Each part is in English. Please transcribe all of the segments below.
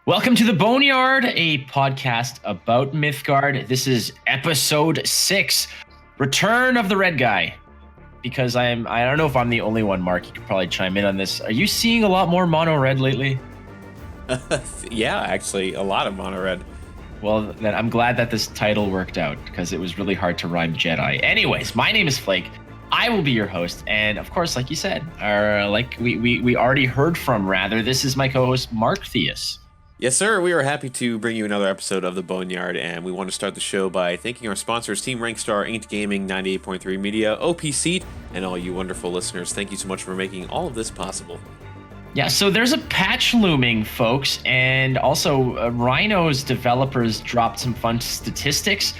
Welcome to the Boneyard, a podcast about Mythgard. This is episode 6, Return of the Red Guy. Because I don't know if I'm the only one, Mark. You could probably chime in on this. Are you seeing a lot more mono red lately? Yeah, actually, a lot of mono red. Well, then I'm glad that this title worked out because it was really hard to rhyme Jedi. Anyways, my name is Flake. I will be your host, and of course, like you said, we already heard from, this is my co-host Markthius. Yes, sir. We are happy to bring you another episode of the Boneyard, and we want to start the show by thanking our sponsors, Team Rankstar, Inked Gaming, 98.3 Media, OPC, and all you wonderful listeners. Thank you so much for making all of this possible. Yeah, so there's a patch looming, folks, and also Rhino's developers dropped some fun statistics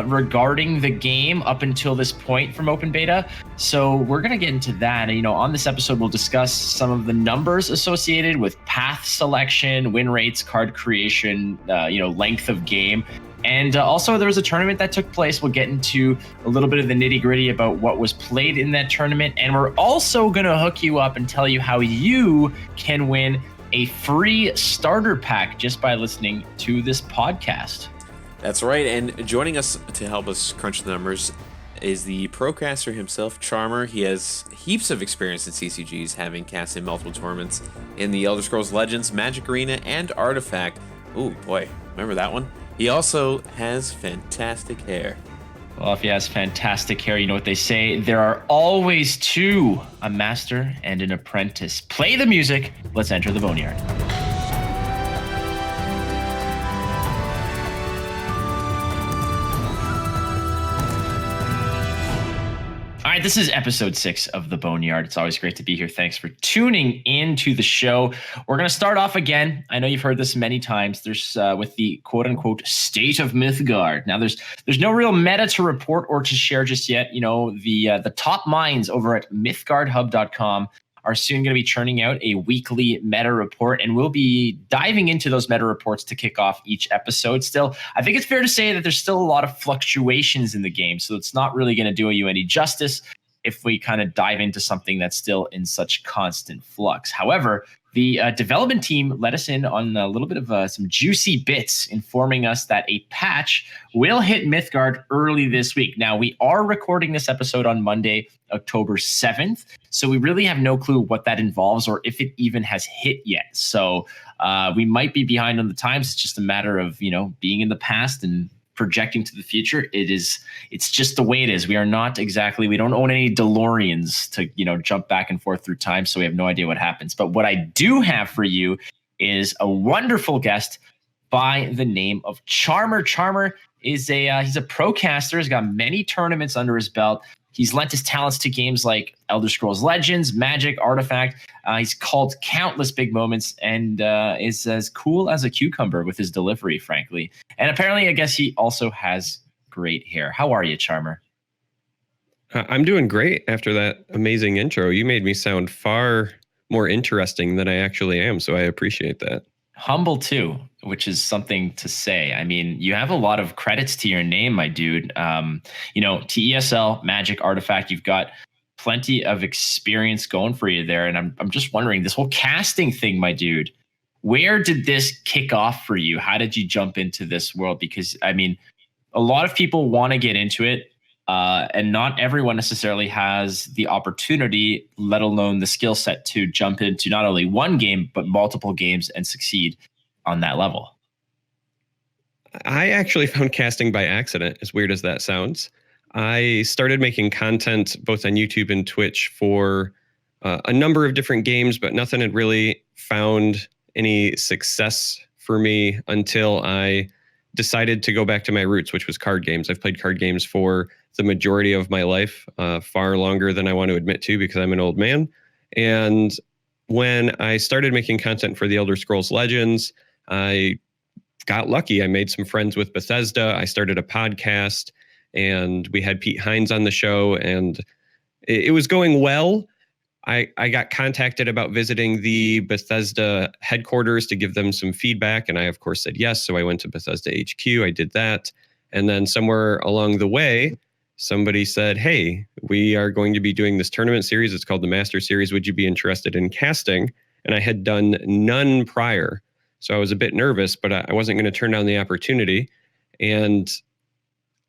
regarding the game up until this point from open beta. So we're going to get into that. And, on this episode, we'll discuss some of the numbers associated with path selection, win rates, card creation, length of game. And also there was a tournament that took place. We'll get into a little bit of the nitty gritty about what was played in that tournament. And we're also going to hook you up and tell you how you can win a free starter pack just by listening to this podcast. That's right, and joining us to help us crunch the numbers is the procaster himself, Charmer. He has heaps of experience in CCGs, having cast in multiple tournaments in the Elder Scrolls Legends, Magic Arena, and Artifact. Ooh, boy, remember that one? He also has fantastic hair. Well, if he has fantastic hair, you know what they say. There are always two, a master and an apprentice. Play the music. Let's enter the Boneyard. All right, this is episode 6 of the Boneyard. It's always great to be here. Thanks for tuning into the show. We're going to start off again. I know you've heard this many times. There's with the quote-unquote state of Mythgard. Now, there's no real meta to report or to share just yet. The top minds over at mythgardhub.com are soon going to be churning out a weekly meta report, and we'll be diving into those meta reports to kick off each episode. Still, I think it's fair to say that there's still a lot of fluctuations in the game, so it's not really going to do you any justice if we kind of dive into something that's still in such constant flux. However, the development team let us in on a little bit of some juicy bits, informing us that a patch will hit Mythgard early this week. Now, we are recording this episode on Monday, October 7th, so we really have no clue what that involves or if it even has hit yet. So we might be behind on the times. It's just a matter of, being in the past and projecting to the future. It's just the way it is. We don't own any DeLoreans to, jump back and forth through time. So we have no idea what happens. But what I do have for you is a wonderful guest by the name of Charmer. Charmer is he's a procaster. He's got many tournaments under his belt. He's lent his talents to games like Elder Scrolls Legends, Magic, Artifact. He's called countless big moments and is as cool as a cucumber with his delivery, frankly. And apparently, I guess he also has great hair. How are you, Charmer? I'm doing great after that amazing intro. You made me sound far more interesting than I actually am, so I appreciate that. Humble too, which is something to say. I mean, you have a lot of credits to your name, my dude. TESL, Magic, Artifact, you've got plenty of experience going for you there. And I'm just wondering, this whole casting thing, my dude, where did this kick off for you? How did you jump into this world? Because, I mean, a lot of people want to get into it. And not everyone necessarily has the opportunity, let alone the skill set to jump into not only one game, but multiple games and succeed on that level. I actually found casting by accident, as weird as that sounds. I started making content both on YouTube and Twitch for a number of different games, but nothing had really found any success for me until I decided to go back to my roots, which was card games. I've played card games for the majority of my life, far longer than I want to admit to because I'm an old man. And when I started making content for the Elder Scrolls Legends, I got lucky. I made some friends with Bethesda. I started a podcast and we had Pete Hines on the show and it was going well. I got contacted about visiting the Bethesda headquarters to give them some feedback. And I, of course, said yes. So I went to Bethesda HQ. I did that. And then somewhere along the way, somebody said, hey, we are going to be doing this tournament series. It's called the Master Series. Would you be interested in casting? And I had done none prior. So I was a bit nervous, but I wasn't going to turn down the opportunity. And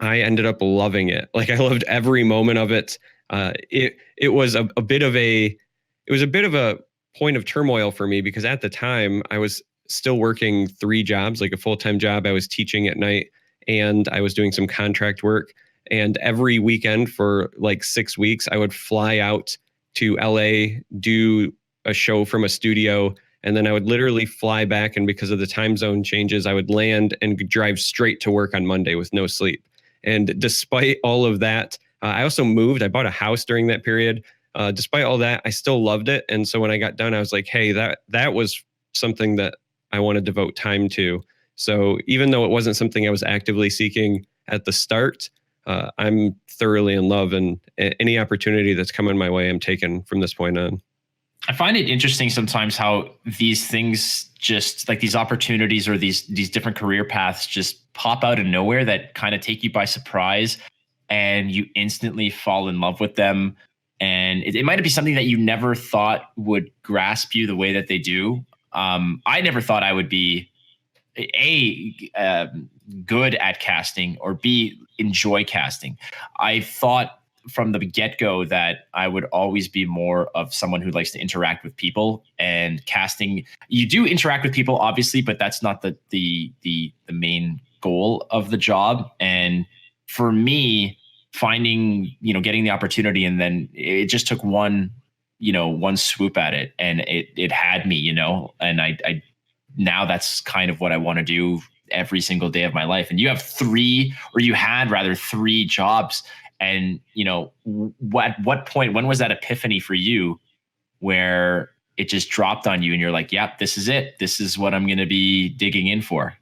I ended up loving it. Like I loved every moment of it. It was a bit of a point of turmoil for me because at the time I was still working 3 jobs, like a full-time job. I was teaching at night and I was doing some contract work. And every weekend for like 6 weeks, I would fly out to LA, do a show from a studio, and then I would literally fly back. And because of the time zone changes, I would land and drive straight to work on Monday with no sleep. And despite all of that, I also moved. I bought a house during that period. Despite all that, I still loved it. And so when I got done, I was like, hey, that was something that I want to devote time to. So even though it wasn't something I was actively seeking at the start, I'm thoroughly in love, and any opportunity that's coming my way, I'm taking from this point on. I find it interesting sometimes how these things just like these opportunities or these different career paths just pop out of nowhere that kind of take you by surprise and you instantly fall in love with them. And it might be something that you never thought would grasp you the way that they do. I never thought I would be good at casting or B, enjoy casting. I thought from the get-go that I would always be more of someone who likes to interact with people, and casting, you do interact with people obviously, but that's not the main goal of the job. And for me, finding, getting the opportunity, and then it just took one swoop at it, and it had me, and I now that's kind of what I want to do every single day of my life. And you have you had rather 3 jobs. And, what point, when was that epiphany for you where it just dropped on you and you're like, yep, this is it. This is what I'm going to be digging in for?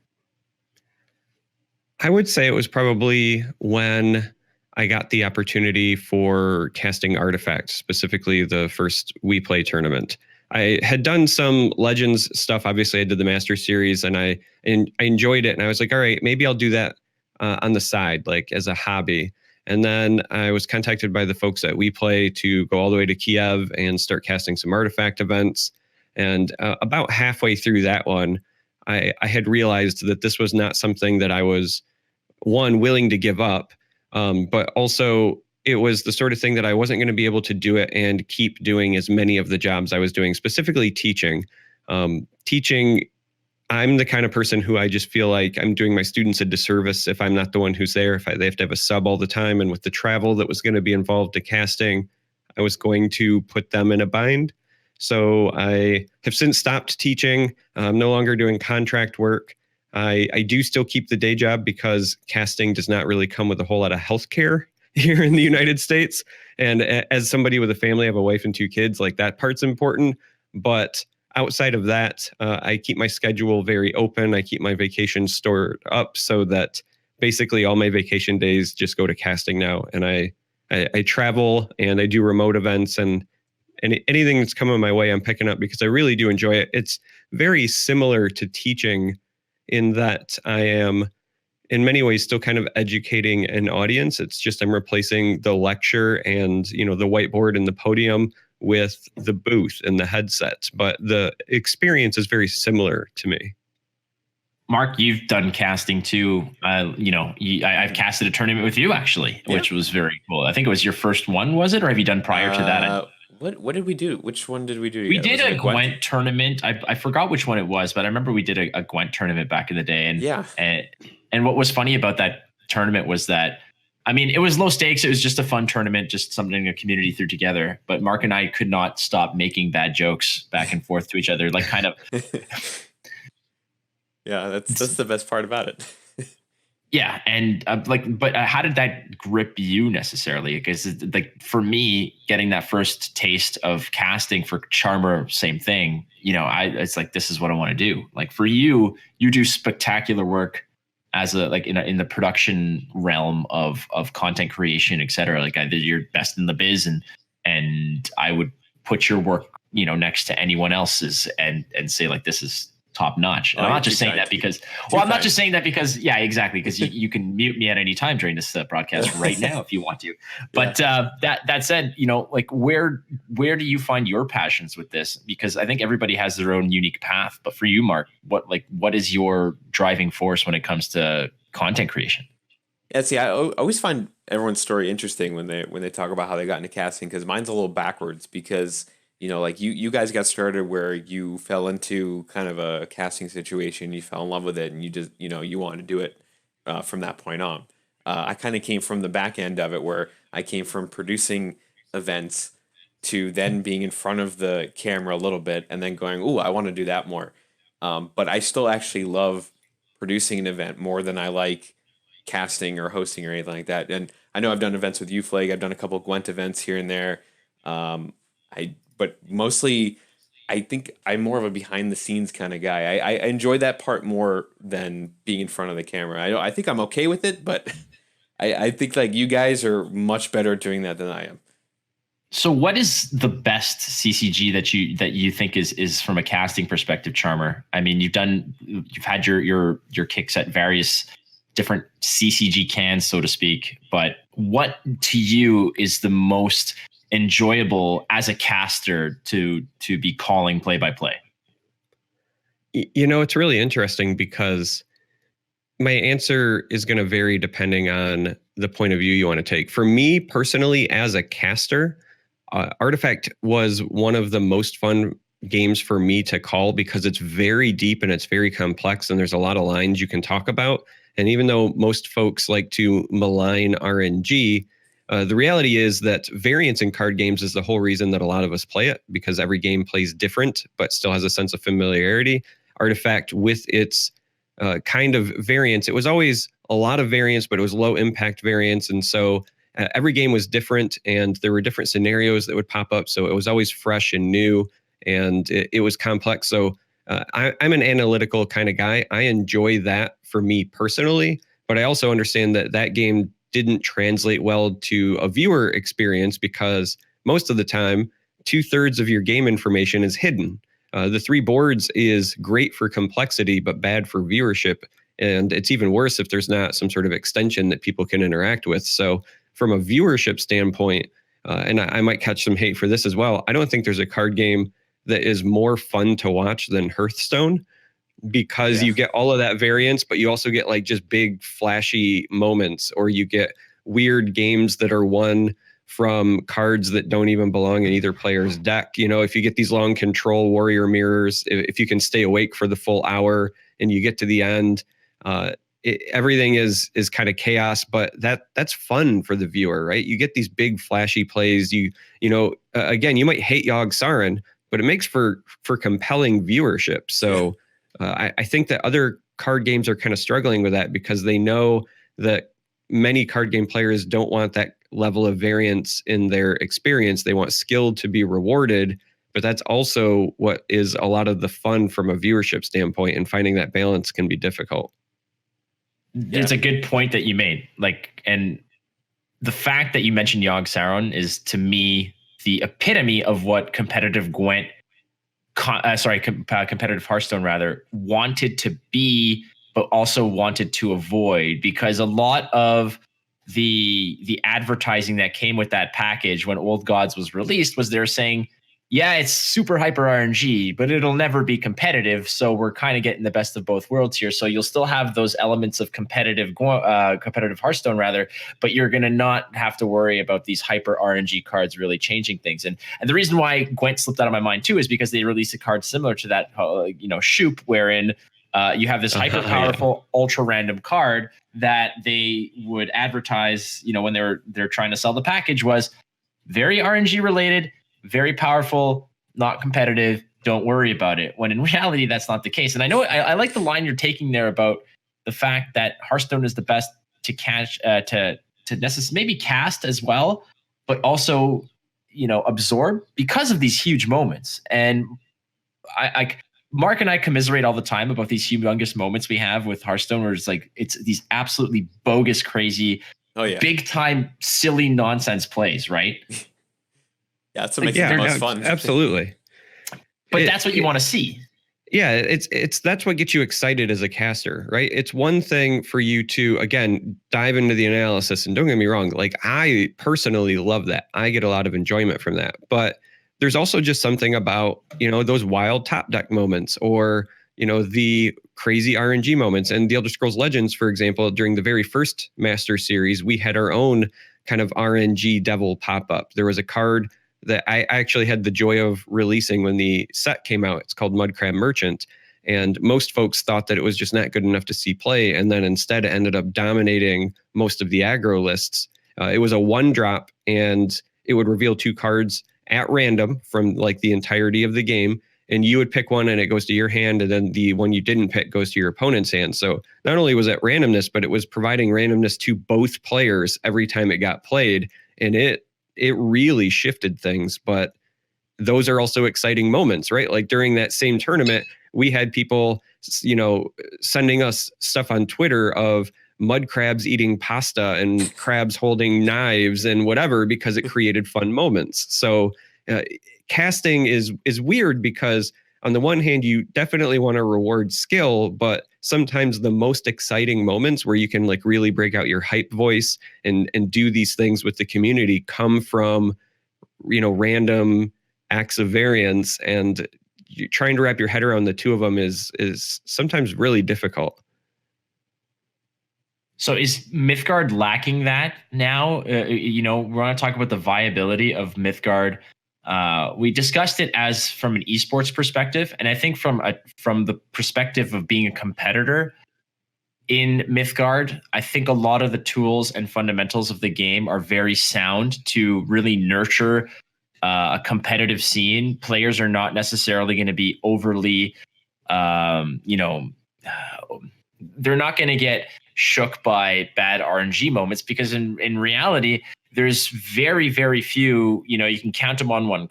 I would say it was probably when I got the opportunity for casting Artifact, specifically the first We Play tournament. I had done some Legends stuff. Obviously, I did the Master Series, and I enjoyed it. And I was like, all right, maybe I'll do that on the side, like as a hobby. And then I was contacted by the folks at We Play to go all the way to Kiev and start casting some Artifact events. And about halfway through that one, I had realized that this was not something that I was, one, willing to give up, but also it was the sort of thing that I wasn't going to be able to do it and keep doing as many of the jobs I was doing, specifically teaching. Teaching, I'm the kind of person who I just feel like I'm doing my students a disservice if I'm not the one who's there, if they have to have a sub all the time. And with the travel that was going to be involved to casting, I was going to put them in a bind. So I have since stopped teaching. I'm no longer doing contract work. I do still keep the day job because casting does not really come with a whole lot of healthcare here in the United States. And as somebody with a family, I have a wife and 2 kids, like that part's important. But outside of that, I keep my schedule very open. I keep my vacation stored up so that basically all my vacation days just go to casting now. And I travel and I do remote events, and anything that's coming my way, I'm picking up because I really do enjoy it. It's very similar to teaching in that I am in many ways still kind of educating an audience. It's just I'm replacing the lecture and, the whiteboard and the podium with the booth and the headsets, but the experience is very similar to me. Mark, you've done casting too. I've casted a tournament with you actually, which was very cool. I think it was your first one, was it? Or have you done prior to that? What did we do? Which one did we do? We did a Gwent tournament. I forgot which one it was, but I remember we did a Gwent tournament back in the day. And what was funny about that tournament was that, it was low stakes. It was just a fun tournament, just something a community threw together. But Mark and I could not stop making bad jokes back and forth to each other, like kind of. Yeah, that's the best part about it. Yeah, and but how did that grip you necessarily? Because for me, getting that first taste of casting for Charmer, same thing. It's like, this is what I want to do. Like for you, you do spectacular work as in the production realm of content creation, et cetera. Like you're best in the biz, and I would put your work, next to anyone else's and say like, this is top notch. And Oh, I'm yeah, not just too saying kind. that because, Too I'm not kind. just saying that because, yeah, exactly. Because you can mute me at any time during this broadcast right now if you want to. But that said, like where do you find your passions with this? Because I think everybody has their own unique path. But for you, Mark, what is your driving force when it comes to content creation? Yeah, see, I always find everyone's story interesting when they talk about how they got into casting, because mine's a little backwards. Because like you guys got started where you fell into kind of a casting situation, you fell in love with it, and you just you wanted to do it from that point on. I kind of came from the back end of it, where I came from producing events to then being in front of the camera a little bit, and then going, "Ooh, I want to do that more." But I still actually love producing an event more than I like casting or hosting or anything like that. And I know I've done events with you, Flake. I've done a couple of Gwent events here and there. But mostly, I think I'm more of a behind the scenes kind of guy. I enjoy that part more than being in front of the camera. I think I'm okay with it, but I think like you guys are much better at doing that than I am. So what is the best CCG that you think is from a casting perspective, Charmer? I mean, you've had your kicks at various different CCG cans, so to speak, but what to you is the most enjoyable as a caster to be calling play-by-play? It's really interesting because my answer is going to vary depending on the point of view you want to take. For me personally, as a caster, Artifact was one of the most fun games for me to call because it's very deep and it's very complex and there's a lot of lines you can talk about. And even though most folks like to malign RNG, the reality is that variance in card games is the whole reason that a lot of us play it, because every game plays different but still has a sense of familiarity. Artifact, with its kind of variance, it was always a lot of variance, but it was low impact variance. And so every game was different and there were different scenarios that would pop up. So it was always fresh and new and it was complex. So I'm an analytical kind of guy. I enjoy that for me personally, but I also understand that game didn't translate well to a viewer experience because most of the time, 2/3 of your game information is hidden. The 3 boards is great for complexity, but bad for viewership. And it's even worse if there's not some sort of extension that people can interact with. So from a viewership standpoint, and I might catch some hate for this as well, I don't think there's a card game that is more fun to watch than Hearthstone, because you get all of that variance, but you also get like just big flashy moments, or you get weird games that are won from cards that don't even belong in either player's deck. If you get these long control warrior mirrors, if you can stay awake for the full hour and you get to the end, everything is kind of chaos, but that's fun for the viewer, right? You get these big flashy plays. Again, you might hate Yogg Saron, but it makes for compelling viewership. So I think that other card games are kind of struggling with that because they know that many card game players don't want that level of variance in their experience. They want skill to be rewarded, but that's also what is a lot of the fun from a viewership standpoint, and finding that balance can be difficult. It's a good point that you made. And the fact that you mentioned Yogg Saron is, to me, the epitome of what competitive Gwent, competitive Hearthstone rather, wanted to be, but also wanted to avoid, because a lot of the advertising that came with that package when Old Gods was released was they're saying, yeah, it's super hyper RNG, but it'll never be competitive. So we're kind of getting the best of both worlds here. So you'll still have those elements of competitive Hearthstone rather, but you're going to not have to worry about these hyper RNG cards really changing things. And the reason why Gwent slipped out of my mind too is because they released a card similar to that, Shoop, wherein you have this hyper powerful, ultra random card that they would advertise, when they're trying to sell the package, was very RNG related, very powerful, not competitive. Don't worry about it. When in reality, that's not the case. And I know I like the line you're taking there about the fact that Hearthstone is the best to catch, to maybe cast as well, but also, absorb because of these huge moments. And Mark and I commiserate all the time about these humongous moments we have with Hearthstone, where it's these absolutely bogus, crazy, big time, silly nonsense plays, right? Yeah, that's what makes it the most fun. Absolutely. But that's what you want to see. Yeah, it's that's what gets you excited as a caster, right? It's one thing for you to, again, dive into the analysis, and don't get me wrong, like I personally love that. I get a lot of enjoyment from that. But there's also just something about, those wild top deck moments, or, the crazy RNG moments. And the Elder Scrolls Legends, for example, during the very first Master Series, we had our own kind of RNG devil pop up. There was a card that I actually had the joy of releasing when the set came out. It's called Mudcrab Merchant. And most folks thought that it was just not good enough to see play. And then instead it ended up dominating most of the aggro lists. It was a 1-drop, and it would reveal 2 cards at random from like the entirety of the game. And you would pick one and it goes to your hand. And then the one you didn't pick goes to your opponent's hand. So not only was it randomness, but it was providing randomness to both players every time it got played. And it really shifted things. But those are also exciting moments, right? Like during that same tournament, we had people, sending us stuff on Twitter of mud crabs eating pasta and crabs holding knives and whatever, because it created fun moments. So casting is weird, because on the one hand, you definitely want to reward skill, but sometimes the most exciting moments where you can like really break out your hype voice and do these things with the community come from, random acts of variance. And trying to wrap your head around the two of them is sometimes really difficult. So is Mythgard lacking that now? We want to talk about the viability of Mythgard. We discussed it as from an esports perspective, and I think from the perspective of being a competitor in Mythgard, I think a lot of the tools and fundamentals of the game are very sound to really nurture a competitive scene. Players are not necessarily going to be overly, they're not going to get shook by bad RNG moments, because in reality, there's very, very few, you can count them on one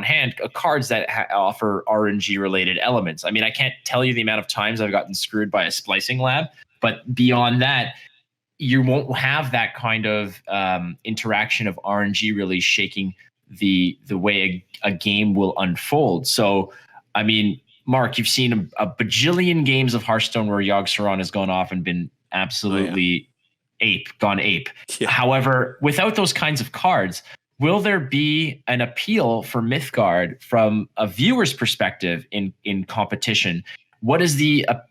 hand, cards that offer RNG related elements. I mean, I can't tell you the amount of times I've gotten screwed by a splicing lab, but beyond that, you won't have that kind of interaction of RNG really shaking the way a game will unfold. So, I mean, Mark, you've seen a bajillion games of Hearthstone where Yogg-Saron has gone off and been absolutely gone ape. Yeah. However, without those kinds of cards, will there be an appeal for Mythgard from a viewer's perspective in competition? What is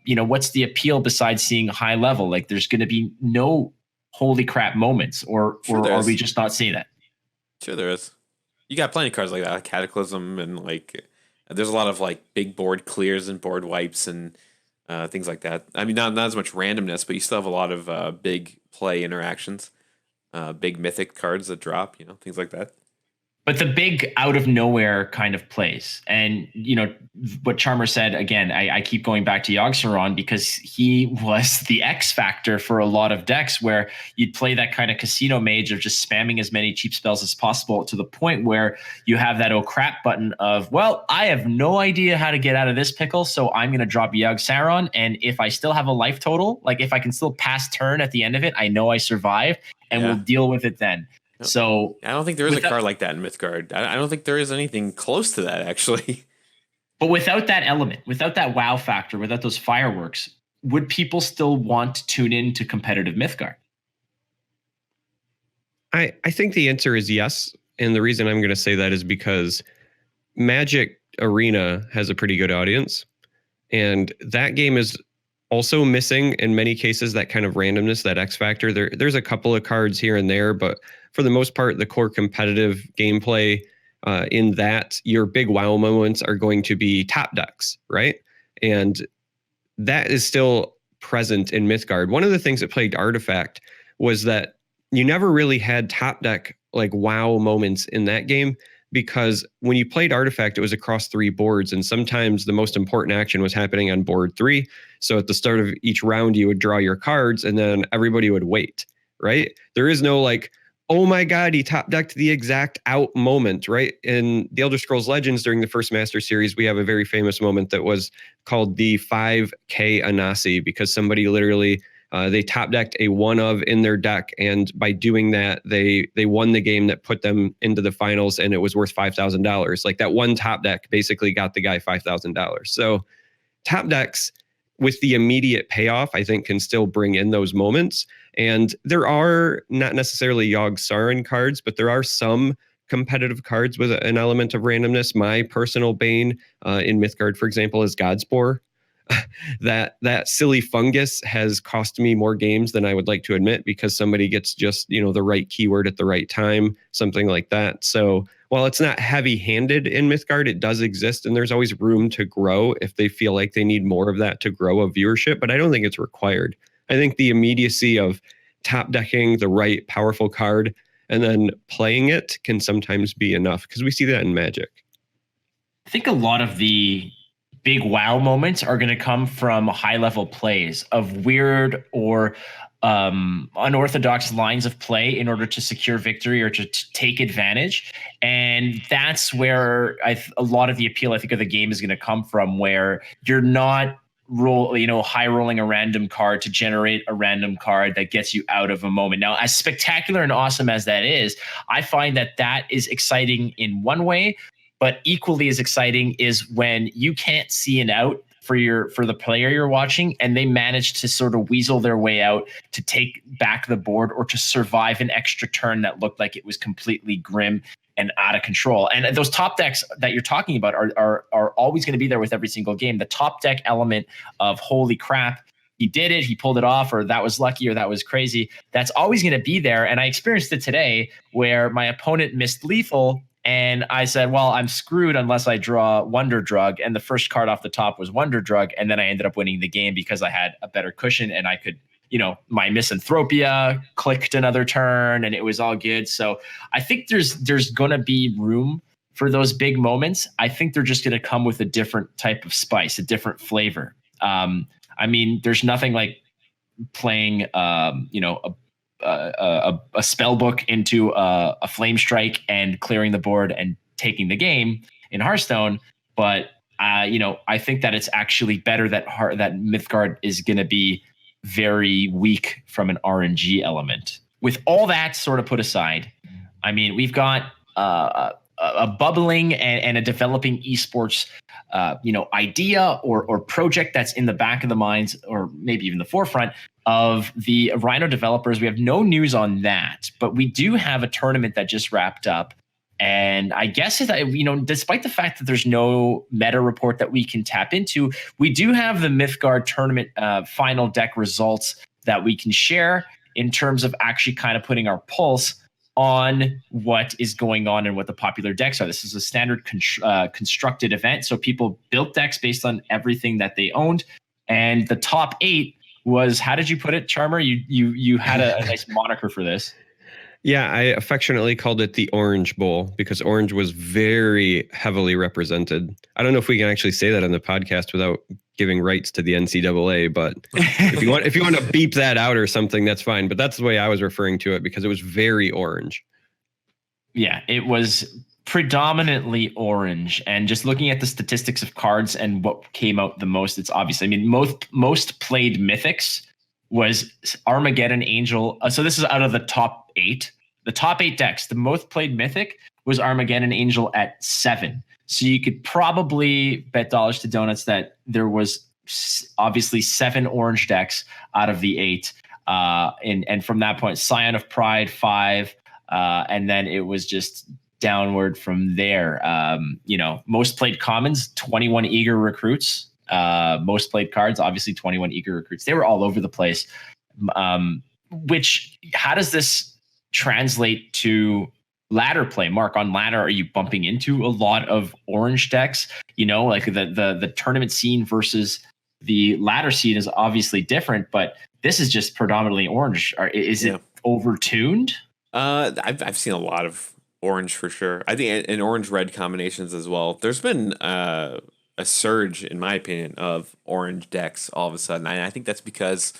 what's the appeal besides seeing high level? Like, there's going to be no holy crap moments, or are we just not seeing that? Sure, there is. You got plenty of cards like that, like Cataclysm, and like there's a lot of like big board clears and board wipes and things like that. I mean, not as much randomness, but you still have a lot of big play interactions, big mythic cards that drop, things like that. But the big out of nowhere kind of plays. And, what Charmer said, again, I keep going back to Yogg-Saron because he was the X factor for a lot of decks where you'd play that kind of casino mage of just spamming as many cheap spells as possible to the point where you have that oh crap button of, well, I have no idea how to get out of this pickle, so I'm going to drop Yogg-Saron. And if I still have a life total, like if I can still pass turn at the end of it, I know I survived and we'll deal with it then. So I don't think there is a card like that in Mythgard. I don't think there is anything close to that, actually. But without that element, without that wow factor, without those fireworks, would people still want to tune in to competitive Mythgard? I think the answer is yes. And the reason I'm going to say that is because Magic Arena has a pretty good audience. And that game is also missing in many cases that kind of randomness, that X factor. There's a couple of cards here and there, but for the most part, the core competitive gameplay in that, your big wow moments are going to be top decks, right? And that is still present in Mythgard. One of the things that plagued Artifact was that you never really had top deck like wow moments in that game, because when you played Artifact, it was across 3 boards, and sometimes the most important action was happening on board 3. So at the start of each round, you would draw your cards, and then everybody would wait, right? There is no like, oh my God, he top decked the exact out moment, right? In the Elder Scrolls Legends during the first Master Series, we have a very famous moment that was called the 5K Anasi, because somebody literally they top decked a 1 of in their deck, and by doing that, they won the game that put them into the finals, and it was worth $5,000. Like that one top deck basically got the guy $5,000. So top decks with the immediate payoff, I think, can still bring in those moments. And there are not necessarily Yogg-Saron cards, but there are some competitive cards with an element of randomness. My personal bane in Mythgard, for example, is Godspore. that silly fungus has cost me more games than I would like to admit, because somebody gets just, the right keyword at the right time, something like that. So while it's not heavy-handed in Mythgard, it does exist, and there's always room to grow if they feel like they need more of that to grow a viewership, but I don't think it's required. I think the immediacy of top decking the right powerful card and then playing it can sometimes be enough, because we see that in Magic. I think a lot of the big wow moments are going to come from high level plays of weird or unorthodox lines of play in order to secure victory or to take advantage. And that's where a lot of the appeal, I think, of the game is going to come from, where you're not high rolling a random card to generate a random card that gets you out of a moment. Now, as spectacular and awesome as that is, I find that is exciting in one way, but equally as exciting is when you can't see an out for the player you're watching, and they manage to sort of weasel their way out to take back the board or to survive an extra turn that looked like it was completely grim and out of control. And those top decks that you're talking about are always going to be there with every single game. The top deck element of holy crap, he did it, he pulled it off, or that was lucky, or that was crazy, that's always going to be there. And I experienced it today where my opponent missed lethal, and I said, well, I'm screwed unless I draw Wonder Drug. And the first card off the top was Wonder Drug. And then I ended up winning the game because I had a better cushion, and I could, my Misanthropia clicked another turn, and it was all good. So I think there's going to be room for those big moments. I think they're just going to come with a different type of spice, a different flavor. There's nothing like playing, a spell book into a flame strike and clearing the board and taking the game in Hearthstone. But I think that it's actually better that Mythgard is going to be very weak from an RNG element. With all that sort of put aside, we've got a bubbling and a developing esports idea or project that's in the back of the minds, or maybe even the forefront of the Rhino developers. We have no news on that, but we do have a tournament that just wrapped up. And I guess despite the fact that there's no meta report that we can tap into, we do have the Mythgard tournament final deck results that we can share in terms of actually kind of putting our pulse on what is going on and what the popular decks are. This is a standard constructed event, so people built decks based on everything that they owned. And the top 8 was, how did you put it, Charmer? You had a nice moniker for this. Yeah, I affectionately called it the Orange Bowl because orange was very heavily represented. I don't know if we can actually say that on the podcast without giving rights to the NCAA, but if you want to beep that out or something, that's fine. But that's the way I was referring to it, because it was very orange. Yeah, it was predominantly orange. And just looking at the statistics of cards and what came out the most, it's obvious. Most played Mythics was Armageddon Angel. So this is out of the top 8. The top 8 decks, the most played Mythic was Armageddon Angel at 7. So you could probably bet dollars to donuts that there was obviously 7 orange decks out of the 8. And from that point, Scion of Pride 5, and then it was just downward from there. Most played commons, 21 eager recruits. Most played cards, obviously 21 eager recruits. They were all over the place. How does this translate to ladder play? Mark, on ladder, are you bumping into a lot of orange decks? Like the tournament scene versus the ladder scene is obviously different, but this is just predominantly orange. Is it overtuned? I've seen a lot of orange for sure. I think in orange red combinations as well. There's been a surge, in my opinion, of orange decks all of a sudden. And I think that's because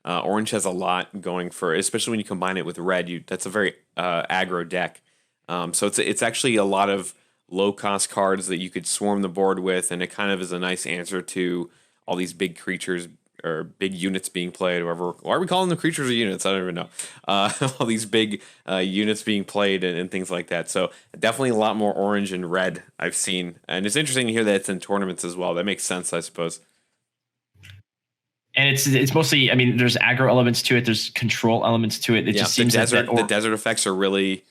orange has a lot going for, especially when you combine it with red. That's a very aggro deck. So it's actually a lot of low cost cards that you could swarm the board with, and it kind of is a nice answer to all these big creatures or big units being played. Why are we calling them creatures or units? I don't even know. All these big units being played and things like that. So definitely a lot more orange and red I've seen, and it's interesting to hear that it's in tournaments as well. That makes sense, I suppose. And it's mostly, I mean, there's aggro elements to it. There's control elements to it. It just seems the desert effects are really.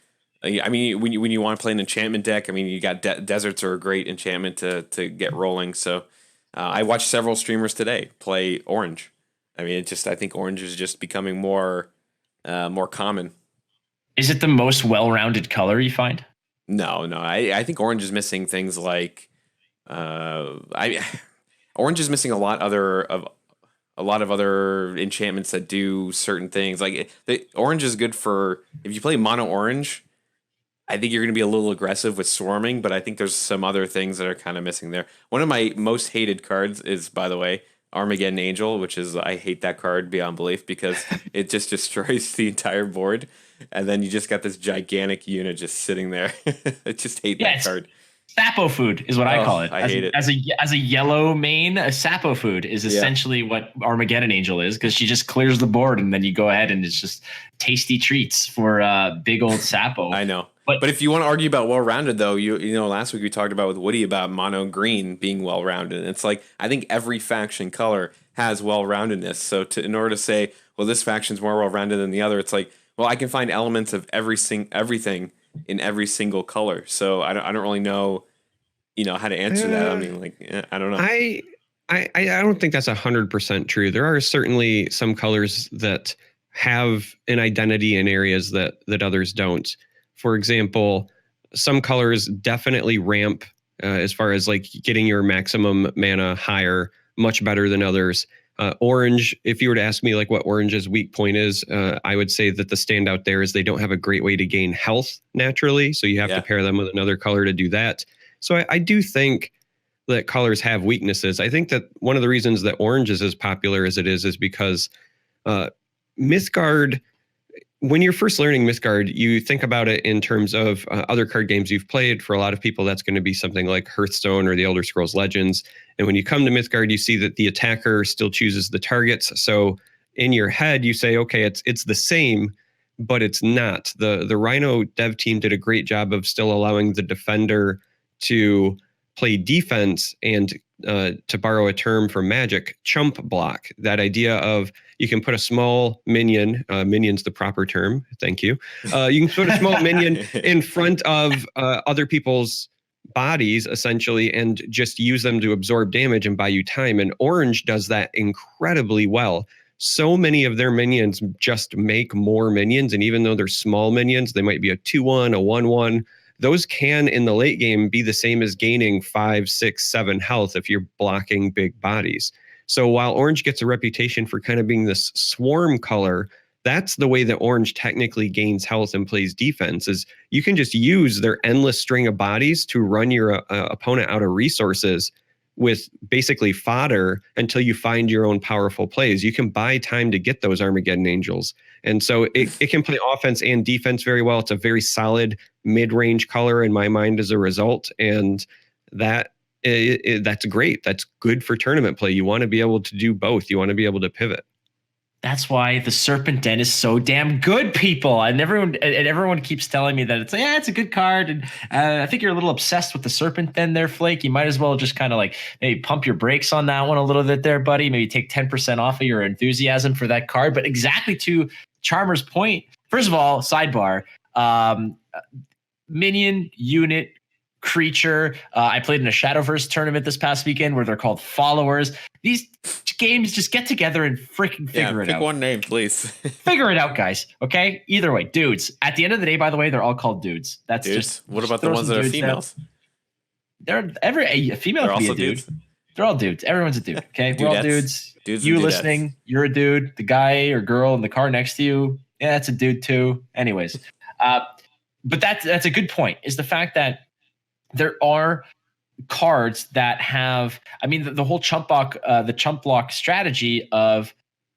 I mean, when you want to play an enchantment deck, I mean, you got deserts are a great enchantment to get rolling. So I watched several streamers today play orange. I mean, I think orange is just becoming more common. Is it the most well-rounded color you find? No. I think orange is missing things like orange is missing a lot of other enchantments that do certain things. Like orange is good for if you play mono orange. I think you're going to be a little aggressive with swarming, but I think there's some other things that are kind of missing there. One of my most hated cards is, by the way, Armageddon Angel, which is I hate that card beyond belief because it just destroys the entire board, and then you just got this gigantic unit just sitting there. I just hate that card. Sapo food is what I call it. I hate it. As a yellow main, a Sapo food is essentially what Armageddon Angel is, because she just clears the board and then you go ahead and it's just tasty treats for big old Sapo. I know. But if you want to argue about well-rounded, though, you know, last week we talked about with Woody about mono green being well-rounded. And it's like, I think every faction color has well-roundedness. So in order to say, well, this faction's more well-rounded than the other, it's like, well, I can find elements of everything in every single color. So I don't really know, you know, how to answer that. I mean, like, I don't know. I don't think that's 100% true. There are certainly some colors that have an identity in areas that others don't. For example, some colors definitely ramp as far as like getting your maximum mana higher, much better than others. Orange, if you were to ask me like what orange's weak point is, I would say that the standout there is they don't have a great way to gain health naturally. So you have to pair them with another color to do that. So I do think that colors have weaknesses. I think that one of the reasons that orange is as popular as it is because Mythgard, when you're first learning Mythgard, you think about it in terms of other card games you've played. For a lot of people, that's going to be something like Hearthstone or the Elder Scrolls Legends. And when you come to Mythgard, you see that the attacker still chooses the targets. So in your head, you say, okay, it's the same, but it's not. The Rhino dev team did a great job of still allowing the defender to play defense and, to borrow a term from Magic, chump block. That idea of you can put a small minion, minion's the proper term, thank you. You can put a small minion in front of other people's bodies, essentially, and just use them to absorb damage and buy you time. And Orange does that incredibly well. So many of their minions just make more minions, and even though they're small minions, they might be a 2/1, a 1/1, those can, in the late game, be the same as gaining 5, 6, 7 health if you're blocking big bodies. So while orange gets a reputation for kind of being this swarm color, that's the way that orange technically gains health and plays defense, is you can just use their endless string of bodies to run your opponent out of resources with basically fodder until you find your own powerful plays. You can buy time to get those Armageddon Angels. And so it can play offense and defense very well. It's a very solid mid-range color in my mind as a result. And that's great. That's good for tournament play. You want to be able to do both. You want to be able to pivot. That's why the Serpent Den is so damn good, people. And everyone keeps telling me that it's a good card. And I think you're a little obsessed with the Serpent Den there, Flake. You might as well just kind of like maybe pump your brakes on that one a little bit there, buddy. Maybe take 10% off of your enthusiasm for that card. But exactly to Charmer's point, first of all, sidebar, minion, unit, creature. I played in a Shadowverse tournament this past weekend where they're called followers. These games, just get together and freaking figure it out. Pick one name, please. Figure it out, guys. Okay? Either way, dudes. At the end of the day, by the way, they're all called dudes. That's dudes? just... What about the ones that are females? A female can be a dude. Dudes? They're all dudes. Everyone's a dude. Okay? We're all dudes. Dudes you listening, you're a dude. The guy or girl in the car next to you, yeah, that's a dude too. Anyways. But that's a good point, is the fact that there are cards that have, I mean, the whole chump block strategy of,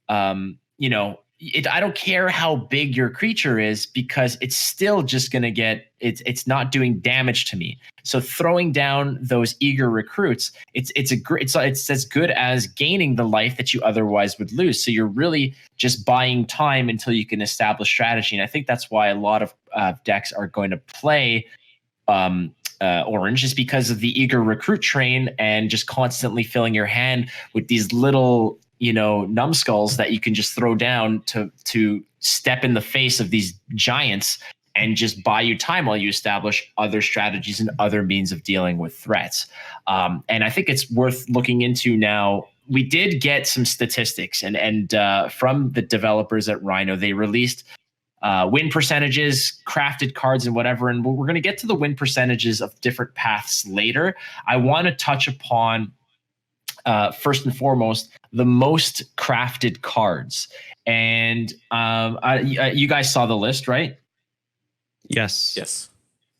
I don't care how big your creature is, because it's still just going to it's not doing damage to me. So throwing down those eager recruits, it's as good as gaining the life that you otherwise would lose. So you're really just buying time until you can establish strategy. And I think that's why a lot of decks are going to play orange, is because of the eager recruit train and just constantly filling your hand with these little numbskulls that you can just throw down to step in the face of these giants and just buy you time while you establish other strategies and other means of dealing with threats. And I think it's worth looking into now. We did get some statistics and from the developers at Rhino. They released win percentages, crafted cards, and whatever. And we're going to get to the win percentages of different paths later. I want to touch upon, first and foremost, the most crafted cards. And you guys saw the list, right? Yes.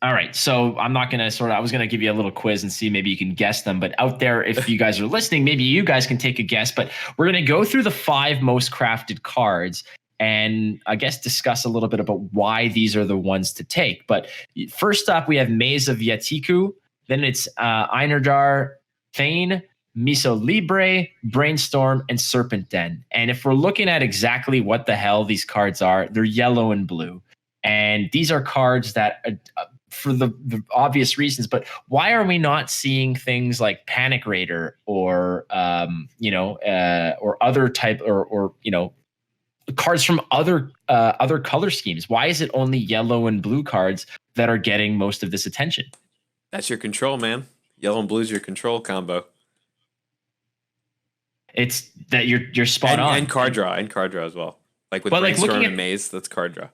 All right. So I'm not going to I was going to give you a little quiz and see maybe you can guess them. But out there, if you guys are listening, maybe you guys can take a guess. But we're going to go through the 5 most crafted cards and I guess discuss a little bit about why these are the ones to take. But first up, we have Maze of Yatiku. Then it's Einardar, Thane, Miso Libre, Brainstorm, and Serpent Den. And if we're looking at exactly what the hell these cards are, they're yellow and blue. And these are cards that, for the obvious reasons, but why are we not seeing things like Panic Raider or, or other type or cards from other color schemes? Why is it only yellow and blue cards that are getting most of this attention? That's your control, man. Yellow and blue's your control combo. It's that you're spot on. And card draw as well. Like with Brainstorm and Maze, that's card draw.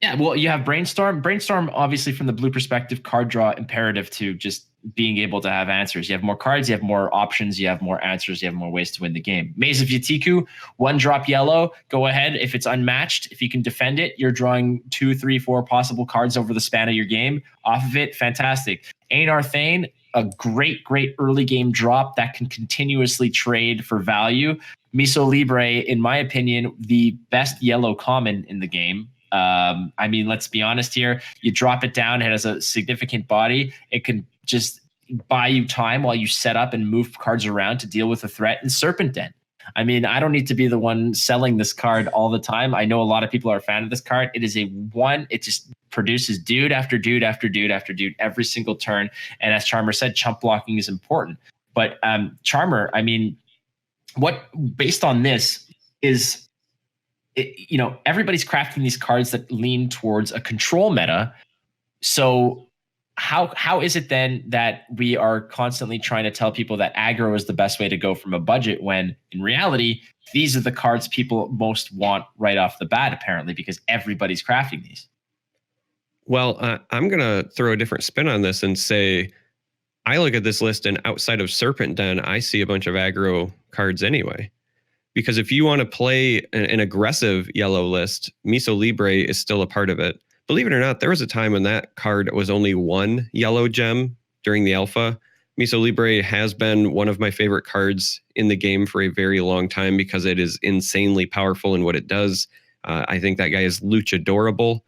Yeah, well, you have Brainstorm. Brainstorm, obviously, from the blue perspective, card draw imperative to just being able to have answers. You have more cards, you have more options, you have more answers, you have more ways to win the game. Maze of Yatiku, 1-drop yellow. Go ahead. If it's unmatched, if you can defend it, you're drawing 2, 3, 4 possible cards over the span of your game. Off of it, fantastic. Einar Thane, a great early game drop that can continuously trade for value. Miso Libre, in my opinion, the best yellow common in the game. Let's be honest here. You drop it down, it has a significant body. It can just buy you time while you set up and move cards around to deal with a threat. And Serpent Den. I don't need to be the one selling this card all the time. I know a lot of people are a fan of this card. It is it just produces dude after dude after dude after dude every single turn. And as Charmer said, chump blocking is important. But Charmer, what based on this is, everybody's crafting these cards that lean towards a control meta. So how is it then that we are constantly trying to tell people that aggro is the best way to go from a budget, when in reality, these are the cards people most want right off the bat, apparently, because everybody's crafting these? Well, I'm going to throw a different spin on this and say, I look at this list and outside of Serpent Den, I see a bunch of aggro cards anyway. Because if you want to play an aggressive yellow list, Miso Libre is still a part of it. Believe it or not, there was a time when that card was only 1 yellow gem during the alpha. Miso Libre has been one of my favorite cards in the game for a very long time because it is insanely powerful in what it does. I think that guy is luchadorable.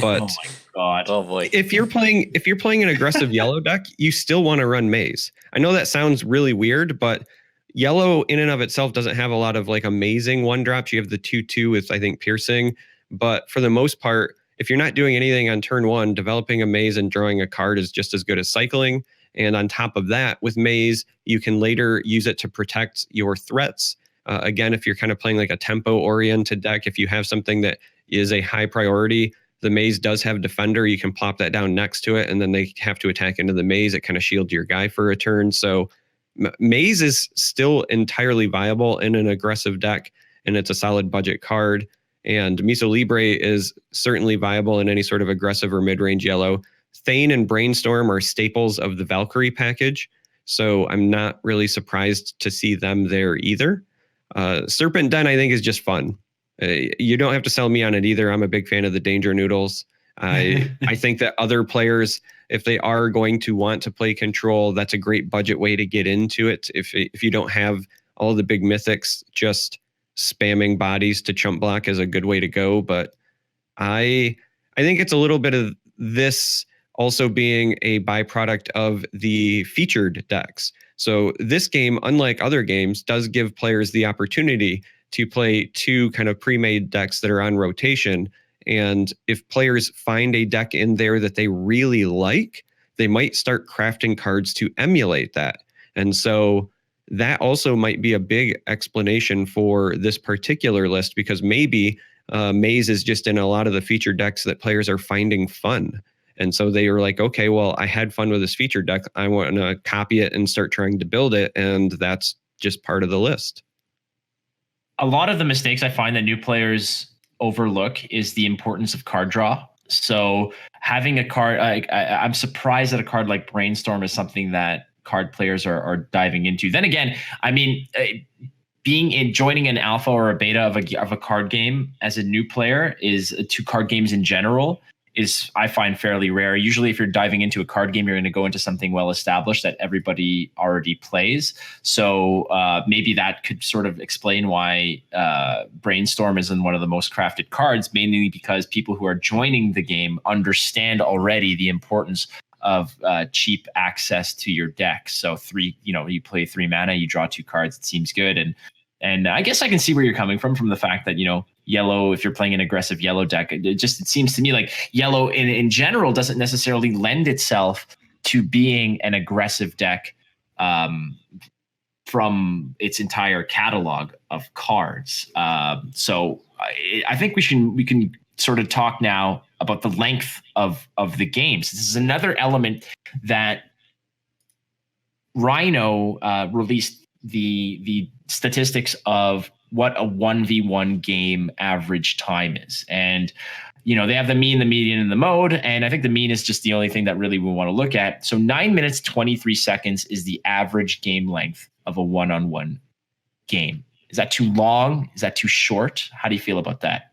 But oh my god! Oh boy! If you're playing an aggressive yellow deck, you still want to run Maze. I know that sounds really weird, but yellow in and of itself doesn't have a lot of amazing 1-drops. You have the 2/2 with, I think, piercing. But for the most part, if you're not doing anything on turn 1, developing a Maze and drawing a card is just as good as cycling. And on top of that, with Maze, you can later use it to protect your threats. Again, if you're kind of playing like a tempo-oriented deck, if you have something that is a high priority, the Maze does have Defender. You can plop that down next to it, and then they have to attack into the Maze. It kind of shields your guy for a turn. So Maze is still entirely viable in an aggressive deck, and it's a solid budget card. And Miso Libre is certainly viable in any sort of aggressive or mid-range yellow. Thane and Brainstorm are staples of the Valkyrie package, so I'm not really surprised to see them there either. Serpent Den, I think, is just fun. You don't have to sell me on it either. I'm a big fan of the Danger Noodles. I think that other players, if they are going to want to play control, that's a great budget way to get into it. If you don't have all the big mythics, just spamming bodies to chump block is a good way to go. But I think it's a little bit of this also being a byproduct of the featured decks. So this game, unlike other games, does give players the opportunity to play 2 kind of pre-made decks that are on rotation. And if players find a deck in there that they really like, they might start crafting cards to emulate that. And so that also might be a big explanation for this particular list, because maybe Maze is just in a lot of the feature decks that players are finding fun. And so they were like, okay, well, I had fun with this feature deck. I want to copy it and start trying to build it. And that's just part of the list. A lot of the mistakes I find that new players overlook is the importance of card draw. So having a card, I'm surprised that a card like Brainstorm is something that card players are diving into. Then again, I mean, joining an alpha or a beta of a card game as a new player is to card games in general is, I find, fairly rare. Usually if you're diving into a card game, you're going to go into something well established that everybody already plays. So maybe that could sort of explain why Brainstorm isn't one of the most crafted cards, mainly because people who are joining the game understand already the importance of cheap access to your deck. So you play 3 mana, you draw 2 cards, it seems good. And I guess I can see where you're coming from the fact that, yellow, if you're playing an aggressive yellow deck, it seems to me like yellow in general doesn't necessarily lend itself to being an aggressive deck from its entire catalog of cards. So I think we can sort of talk now about the length of the games. This is another element that Rhino released the statistics of what a 1v1 game average time is. And, they have the mean, the median, and the mode. And I think the mean is just the only thing that really we want to look at. So 9 minutes, 23 seconds is the average game length of a one-on-one game. Is that too long? Is that too short? How do you feel about that?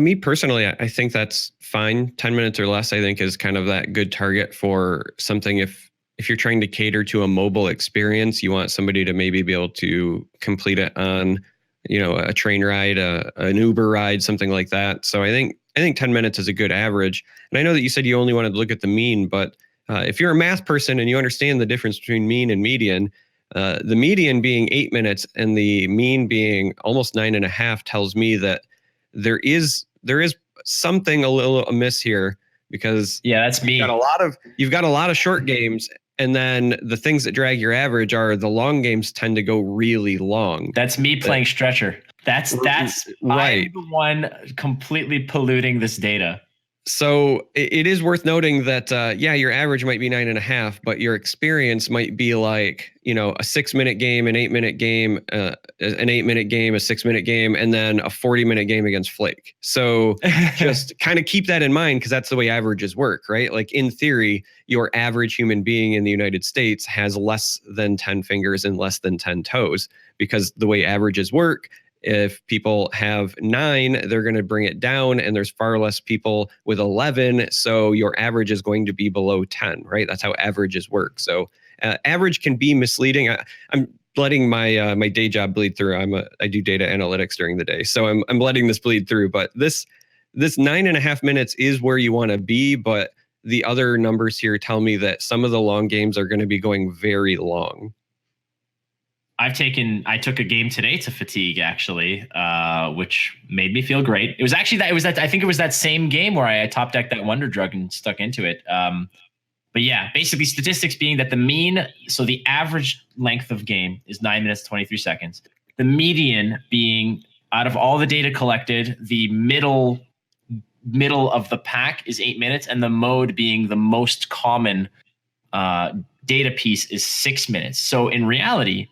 Me personally, I think that's fine. 10 minutes or less, I think, is kind of that good target for something. If you're trying to cater to a mobile experience, you want somebody to maybe be able to complete it on, a train ride, an Uber ride, something like that. So I think 10 minutes is a good average. And I know that you said you only wanted to look at the mean, but if you're a math person and you understand the difference between mean and median, the median being 8 minutes and the mean being almost 9.5 tells me that there is something a little amiss here, because that's me. You've got a lot of short games, and then the things that drag your average are the long games tend to go really long. That's me playing stretcher. That's right. I'm the one completely polluting this data. So it is worth noting that, your average might be 9.5, but your experience might be like, a 6-minute game, an 8-minute game, an 8-minute game, a 6-minute game, and then a 40-minute game against Flake. So just kind of keep that in mind, because that's the way averages work, right? Like in theory, your average human being in the United States has less than 10 fingers and less than 10 toes, because the way averages work, if people have 9, they're going to bring it down, and there's far less people with 11. So your average is going to be below 10, right? That's how averages work. So average can be misleading. I'm letting my day job bleed through. I do data analytics during the day, so I'm letting this bleed through. But this 9.5 minutes is where you want to be. But the other numbers here tell me that some of the long games are going to be going very long. I took a game today to fatigue, actually, which made me feel great. It was actually I think it was that same game where I top decked that Wonder Drug and stuck into it. But yeah, basically statistics being that the mean, so the average length of game is 9 minutes, 23 seconds. The median being, out of all the data collected, the middle of the pack is 8 minutes, and the mode being the most common data piece is 6 minutes. So in reality,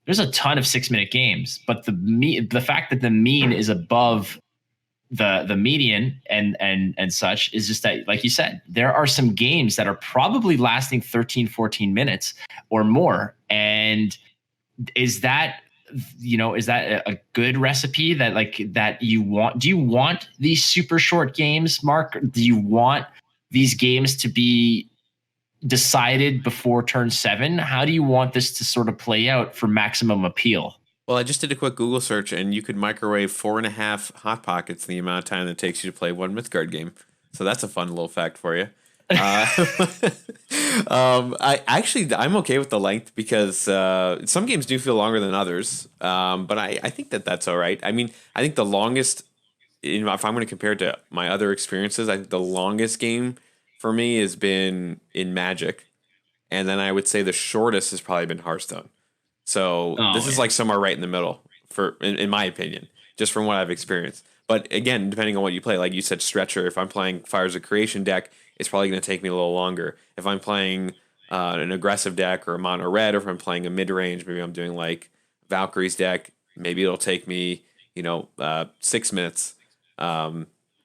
there's a ton of 6-minute games, but the fact that the mean is above the median and such is just that, like you said, there are some games that are probably lasting 13, 14 minutes or more. And is that a good recipe that you want? Do you want these super short games, Mark? Do you want these games to be decided before turn 7? How do you want this to sort of play out for maximum appeal? Well, I just did a quick Google search, and you could microwave 4.5 Hot Pockets the amount of time that it takes you to play one Mythgard game. So that's a fun little fact for you. I'm okay with the length, because some games do feel longer than others. But I think that's all right. I mean, I think the longest, if I'm going to compare it to my other experiences, I think the longest game for me has been in Magic. and then I would say the shortest has probably been Hearthstone. So this is like somewhere right in the middle in my opinion, just from what I've experienced. But again, depending on what you play, like you said, Stretcher. If I'm playing Fires of Creation deck, it's probably going to take me a little longer. If I'm playing an aggressive deck or a mono red, or if I'm playing a mid range, maybe I'm doing like Valkyrie's deck, maybe it'll take me 6 minutes.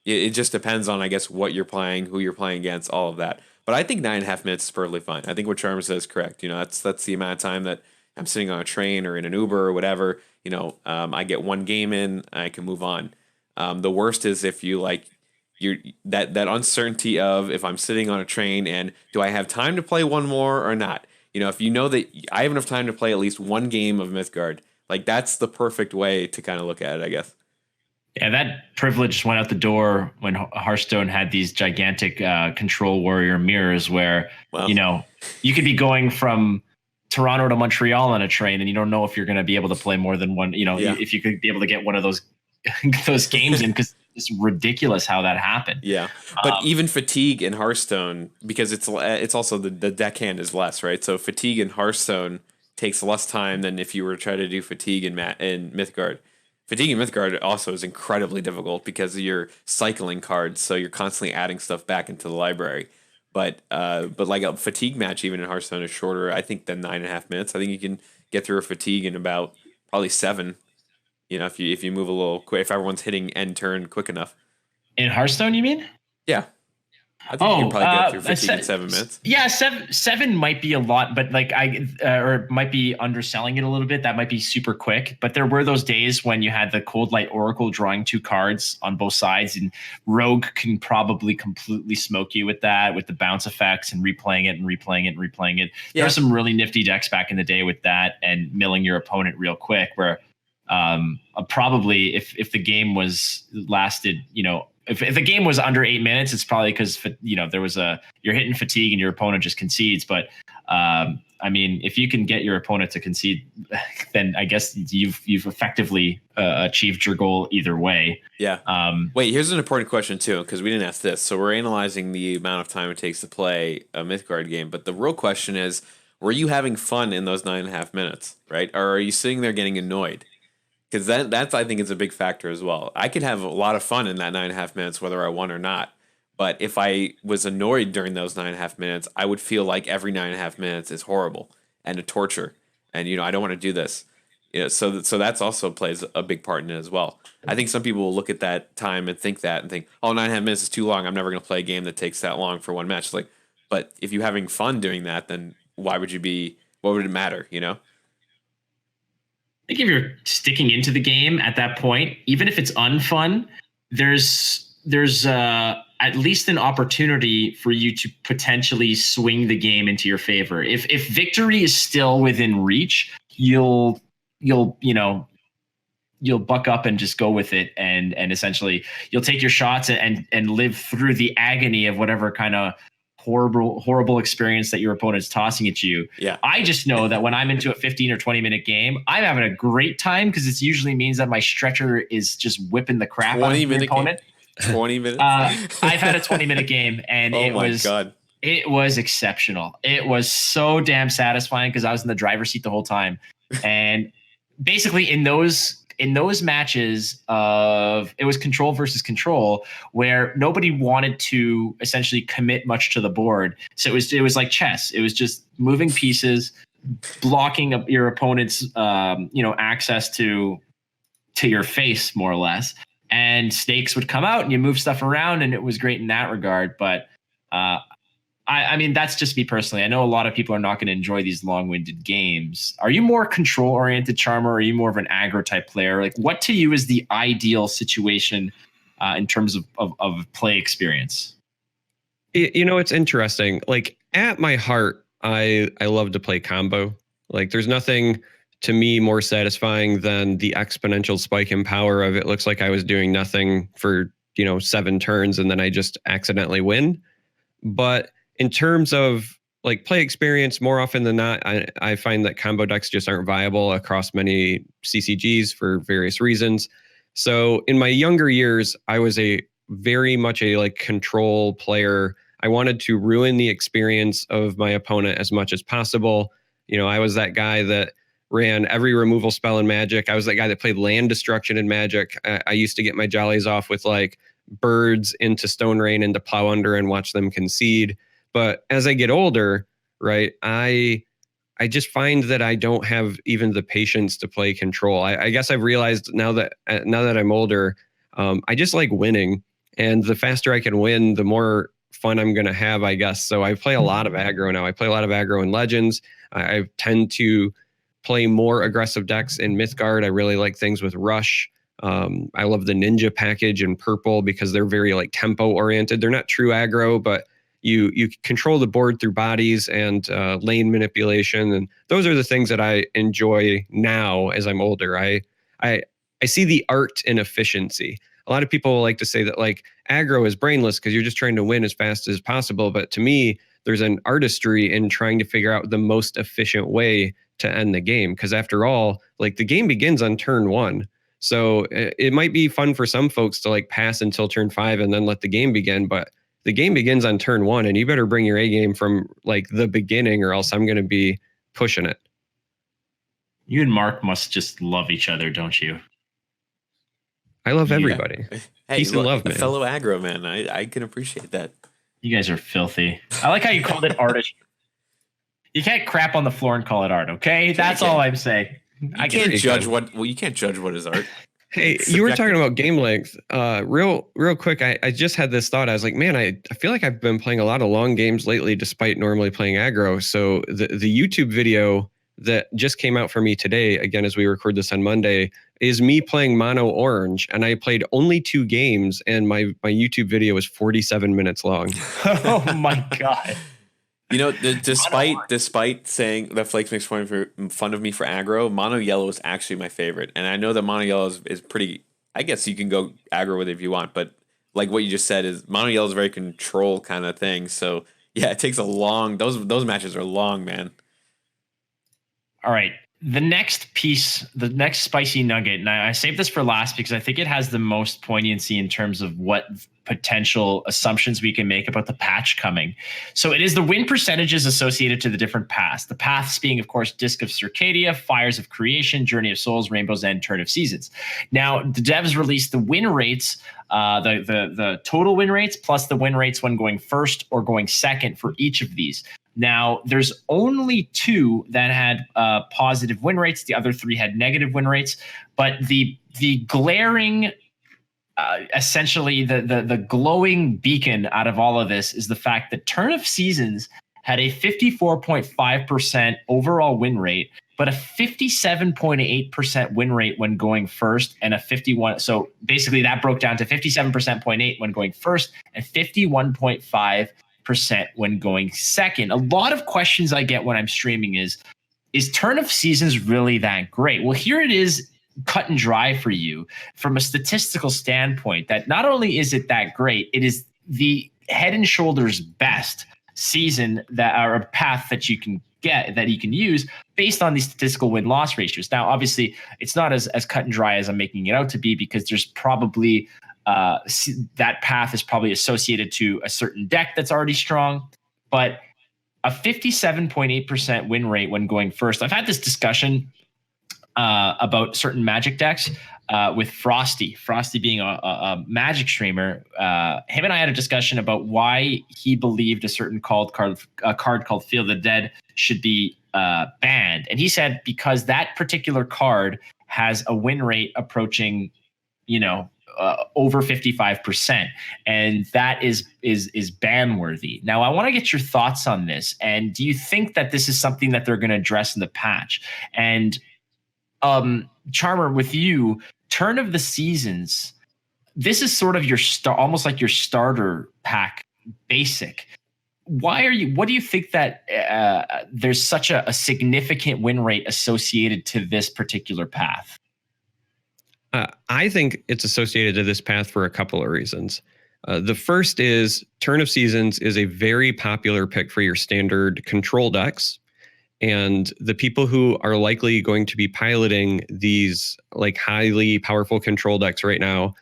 It just depends on, I guess, what you're playing, who you're playing against, all of that. But I think 9.5 minutes is perfectly fine. I think what Charmer says is correct. That's the amount of time that I'm sitting on a train or in an Uber or whatever. I get one game in, I can move on. The worst is if you're that uncertainty of, if I'm sitting on a train and do I have time to play one more or not? If you know that I have enough time to play at least one game of Mythgard, like that's the perfect way to kind of look at it, I guess. Yeah, that privilege went out the door when Hearthstone had these gigantic control warrior mirrors where, you could be going from Toronto to Montreal on a train and you don't know if you're going to be able to play more than one, if you could be able to get one of those games in, because it's ridiculous how that happened. Yeah. But even fatigue in Hearthstone, because it's also the deckhand is less, right? So fatigue in Hearthstone takes less time than if you were to try to do fatigue in Mythgard. Fatigue in Mythgard also is incredibly difficult because you're cycling cards, so you're constantly adding stuff back into the library. But like a fatigue match, even in Hearthstone, is shorter, I think, than 9.5 minutes. I think you can get through a fatigue in about probably 7. If you move a little quick, if everyone's hitting end turn quick enough. In Hearthstone, you mean? Yeah. I think you can probably get through fatigue in 7 minutes. Yeah, seven might be a lot, but or might be underselling it a little bit. That might be super quick. But there were those days when you had the Cold Light Oracle drawing 2 cards on both sides, and Rogue can probably completely smoke you with that, with the bounce effects and replaying it and replaying it and replaying it. Yeah. There are some really nifty decks back in the day with that and milling your opponent real quick, where probably if the game was lasted, if the game was under 8 minutes, it's probably because there was you're hitting fatigue and your opponent just concedes. But if you can get your opponent to concede, then I guess you've effectively achieved your goal either way. Yeah. Wait, here's an important question too, because we didn't ask this. So we're analyzing the amount of time it takes to play a Mythgard game, but the real question is, were you having fun in those 9.5 minutes, right? Or are you sitting there getting annoyed? Because that's, I think, is a big factor as well. I could have a lot of fun in that 9.5 minutes, whether I won or not. But if I was annoyed during those 9.5 minutes, I would feel like every 9.5 minutes is horrible and a torture. And, I don't want to do this. So that's also plays a big part in it as well. I think some people will look at that time and think 9.5 minutes is too long. I'm never going to play a game that takes that long for one match. But if you're having fun doing that, then what would it matter, I think if you're sticking into the game at that point, even if it's unfun, there's at least an opportunity for you to potentially swing the game into your favor. If victory is still within reach, you'll buck up and just go with it, and essentially you'll take your shots and live through the agony of whatever kind of horrible experience that your opponent's tossing at you. Yeah. I just know that when I'm into a 15 or 20 minute game, I'm having a great time, because it usually means that my Stretcher is just whipping the crap out of your opponent. 20 minutes? I've had a 20-minute game, and God. It was exceptional. It was so damn satisfying because I was in the driver's seat the whole time. And basically in those matches it was control versus control, where nobody wanted to essentially commit much to the board. So it was like chess. It was just moving pieces, blocking up your opponent's access to your face, more or less. And stakes would come out and you move stuff around, and it was great in that regard. But that's just me personally. I know a lot of people are not going to enjoy these long-winded games. Are you more control-oriented, Charmer, or are you more of an aggro type player? Like, what to you is the ideal situation in terms of play experience? It's interesting. Like, at my heart, I love to play combo. Like, there's nothing to me more satisfying than the exponential spike in power of it looks like I was doing nothing for 7 turns and then I just accidentally win. But in terms of like play experience, more often than not, I find that combo decks just aren't viable across many CCGs for various reasons. So in my younger years, I was very much a control player. I wanted to ruin the experience of my opponent as much as possible. I was that guy that ran every removal spell in Magic. I was that guy that played land destruction in Magic. I used to get my jollies off with like birds into Stone Rain, into Plow Under, and watch them concede. But as I get older, right, I just find that I don't have even the patience to play control. I guess I've realized now that I'm older, I just like winning, and the faster I can win, the more fun I'm going to have, I guess. So I play a lot of aggro now. I play a lot of aggro in Legends. I tend to play more aggressive decks in Mythgard. I really like things with Rush. I love the Ninja package in purple because they're very like tempo oriented. They're not true aggro, but you control the board through bodies and lane manipulation, and those are the things that I enjoy now as I'm older. I see the art in efficiency. A lot of people like to say that like aggro is brainless because you're just trying to win as fast as possible, but to me, there's an artistry in trying to figure out the most efficient way to end the game. Because after all, like the game begins on turn 1. So it might be fun for some folks to like pass until turn 5 and then let the game begin, but the game begins on turn 1, and you better bring your A game from like the beginning, or else I'm going to be pushing it. You and Mark must just love each other, don't you? I love everybody. Hey, peace and love, a man. fellow aggro man. I can appreciate that. You guys are filthy. I like how you called it artist. You can't crap on the floor and call it art, okay? That's all I'm saying. You can't judge what is art. Hey, you were talking about game length. Real quick, I just had this thought. I was like, man, I feel like I've been playing a lot of long games lately, despite normally playing aggro. So the YouTube video that just came out for me today, again, as we record this on Monday, is me playing mono orange. And I played only 2 games, and my YouTube video was 47 minutes long. Oh my God. Despite saying that Flakes makes fun of me for aggro, mono yellow is actually my favorite. And I know that mono yellow is pretty, I guess you can go aggro with it if you want, but like what you just said is mono yellow is a very control kind of thing. So yeah, it takes a long, those matches are long, man. All right. The next spicy nugget, and I saved this for last because I think it has the most poignancy in terms of what potential assumptions we can make about the patch coming. So it is the win percentages associated to the different paths. The paths being, of course, Disc of Circadia, Fires of Creation, Journey of Souls, Rainbow's End, Turn of Seasons. Now, the devs released the win rates, the total win rates, plus the win rates when going first or going second for each of these. Now, there's only 2 that had positive win rates. The other 3 had negative win rates. But the glaring, essentially the glowing beacon out of all of this is the fact that Turn of Seasons had a 54.5% overall win rate, but a 57.8% win rate when going first, and a 51. So basically, that broke down to 57.8% when going first and 51.5% when going second. A lot of questions I get when I'm streaming is Turn of Seasons really that great? Well, here it is, cut and dry for you from a statistical standpoint, that not only is it that great, it is the head and shoulders best season that are a path that you can get, that you can use based on these statistical win-loss ratios. Now, obviously, it's not as cut and dry as I'm making it out to be, because there's probably that path is probably associated to a certain deck that's already strong, but a 57.8% win rate when going first. I've had this discussion about certain Magic decks with Frosty being a Magic streamer. Him and I had a discussion about why he believed a certain card called Field of the Dead should be banned. And he said because that particular card has a win rate approaching, over 55%, and that is ban worthy. Now, I want to get your thoughts on this. And do you think that this is something that they're going to address in the patch? And Charmer, with you, Turn of the Seasons, this is sort of your almost like your starter pack basic. What do you think that there's such a significant win rate associated to this particular path? I think it's associated to this path for a couple of reasons. The first is Turn of Seasons is a very popular pick for your standard control decks. And the people who are likely going to be piloting these like highly powerful control decks right now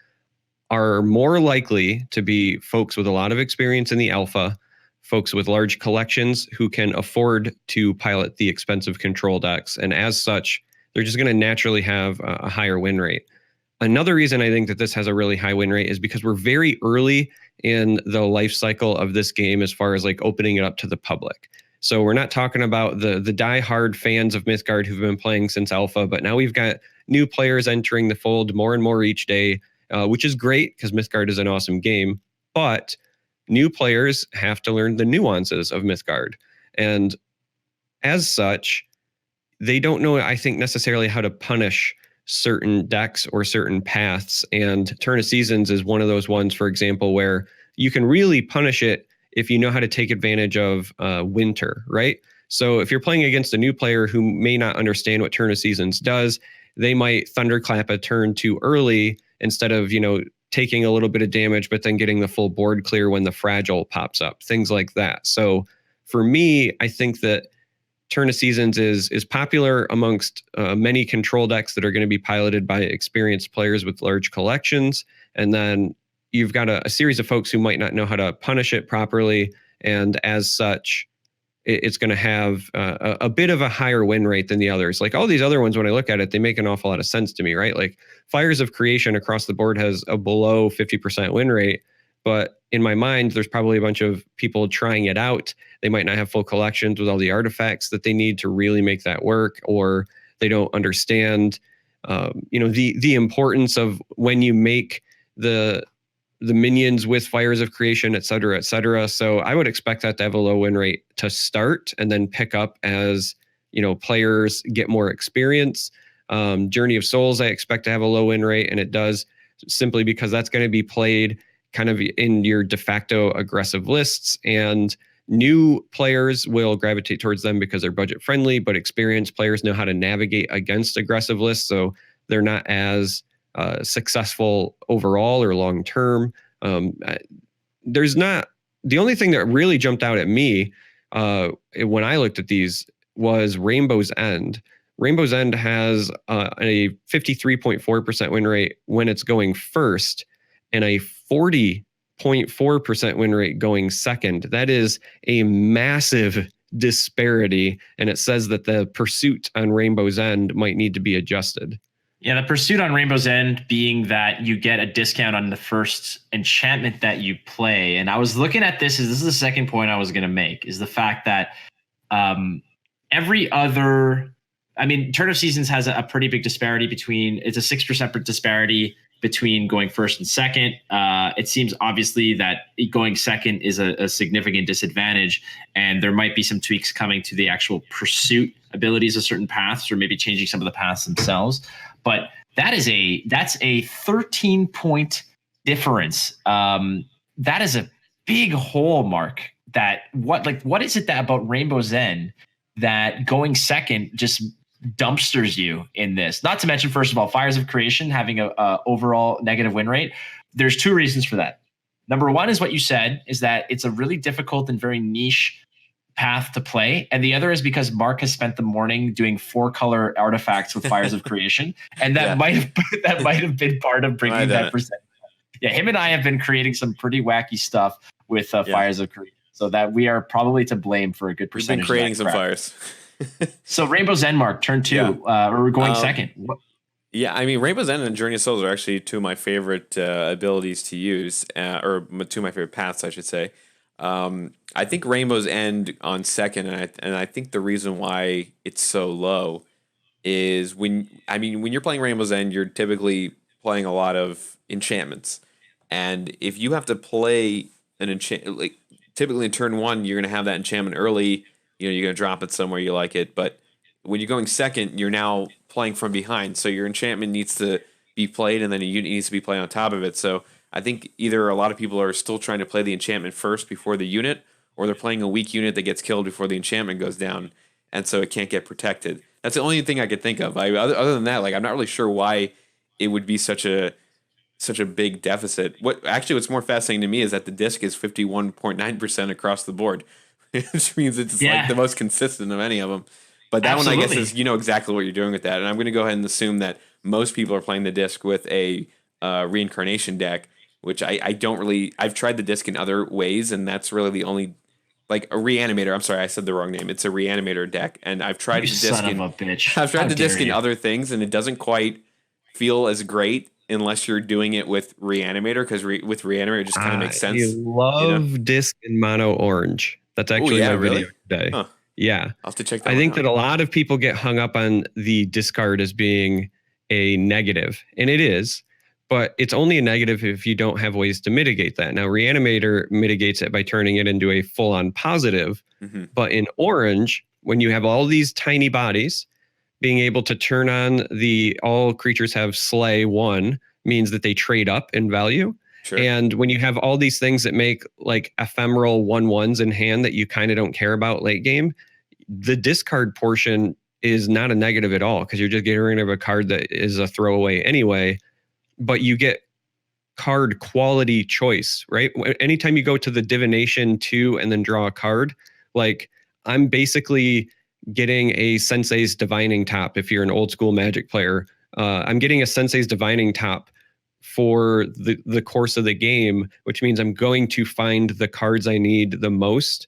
are more likely to be folks with a lot of experience in the alpha, folks with large collections who can afford to pilot the expensive control decks. And as such, they're just going to naturally have a higher win rate. Another reason I think that this has a really high win rate is because we're very early in the life cycle of this game as far as like opening it up to the public. So we're not talking about the die-hard fans of Mythgard who've been playing since alpha, but now we've got new players entering the fold more and more each day, which is great because Mythgard is an awesome game. But new players have to learn the nuances of Mythgard. And as such, they don't know, I think, necessarily how to punish certain decks or certain paths. And Turn of Seasons is one of those ones, for example, where you can really punish it if you know how to take advantage of winter, right? So if you're playing against a new player who may not understand what Turn of Seasons does, they might thunderclap a turn too early instead of, taking a little bit of damage, but then getting the full board clear when the fragile pops up, things like that. So for me, I think that Turn of Seasons is popular amongst many control decks that are going to be piloted by experienced players with large collections. And then you've got a series of folks who might not know how to punish it properly. And as such, it's going to have a bit of a higher win rate than the others. Like all these other ones, when I look at it, they make an awful lot of sense to me, right? Like Fires of Creation across the board has a below 50% win rate. But in my mind, there's probably a bunch of people trying it out. They might not have full collections with all the artifacts that they need to really make that work, or they don't understand, the importance of when you make the minions with Fires of Creation, et cetera, et cetera. So I would expect that to have a low win rate to start and then pick up as, players get more experience. Journey of Souls, I expect to have a low win rate, and it does, simply because that's going to be played kind of in your de facto aggressive lists, and new players will gravitate towards them because they're budget friendly, but experienced players know how to navigate against aggressive lists. So they're not as successful overall or long term. There's not, the only thing that really jumped out at me when I looked at these was Rainbow's End. Rainbow's End has a 53.4% win rate when it's going first, and a 40.4% win rate going second. That is a massive disparity, and it says that the pursuit on Rainbow's End might need to be adjusted. Yeah, the pursuit on Rainbow's End being that you get a discount on the first enchantment that you play. And I was looking at this is the second point I was going to make, is the fact that every other, Turn of Seasons has a pretty big disparity between, it's a 6% disparity between going first and second. It seems obviously that going second is a significant disadvantage, and there might be some tweaks coming to the actual pursuit abilities of certain paths, or maybe changing some of the paths themselves. But that's a 13-point difference. That is a big hole, Mark. What is it that about Rainbow's End that going second just dumpsters you in this? Not to mention, first of all, Fires of Creation having a overall negative win rate. There's two reasons for that. Number one is what you said, is that it's a really difficult and very niche path to play, and the other is because Mark has spent the morning doing 4-color artifacts with Fires of Creation, and that might have been part of bringing that percent. Yeah, him and I have been creating some pretty wacky stuff with Fires of Creation, so that we are probably to blame for a good percentage. We've been creating some fires. So Rainbow's End, Mark, turn 2, or we're going second. Yeah, Rainbow's End and Journey of Souls are actually two of my favorite abilities to use, or two of my favorite paths, I should say. I think Rainbow's End on second, and I think the reason why it's so low is when you're playing Rainbow's End, you're typically playing a lot of enchantments, and if you have to play an enchantment, typically in turn 1, you're going to have that enchantment early. You're going to drop it somewhere you like it, but when you're going second, you're now playing from behind, so your enchantment needs to be played, and then a unit needs to be played on top of it. So I think either a lot of people are still trying to play the enchantment first before the unit, or they're playing a weak unit that gets killed before the enchantment goes down, and so it can't get protected. That's the only thing I could think of. Other than that, I'm not really sure why it would be such a big deficit. What's more fascinating to me is that the disc is 51.9% across the board, which means it's the most consistent of any of them. But that one, I guess, is exactly what you're doing with that. And I'm going to go ahead and assume that most people are playing the disc with a reincarnation deck, which I don't really. I've tried the disc in other ways, and that's really the only like a reanimator. I'm sorry, I said the wrong name. It's a reanimator deck, and I've tried You to disc son in. of a bitch. I've tried How to disc dare in you. other things, and it doesn't quite feel as great unless you're doing it with reanimator, because with reanimator it just kind of makes I sense. love disc in mono orange. That's Oh actually yeah, my really? video today. Huh. Yeah. I'll have to check that I one think out. that a lot of people get hung up on the discard as being a negative, and it is, but it's only a negative if you don't have ways to mitigate that. Now, Reanimator mitigates it by turning it into a full-on positive, but in orange, when you have all these tiny bodies, being able to turn on the all creatures have slay 1 means that they trade up in value. Sure. And when you have all these things that make like ephemeral 1/1s in hand that you kind of don't care about late game, the discard portion is not a negative at all, because you're just getting rid of a card that is a throwaway anyway, but you get card quality choice, right? Anytime you go to the divination 2 and then draw a card, like I'm basically getting a Sensei's Divining Top. If you're an old school Magic player, I'm getting a Sensei's Divining Top for the course of the game, which means I'm going to find the cards I need the most.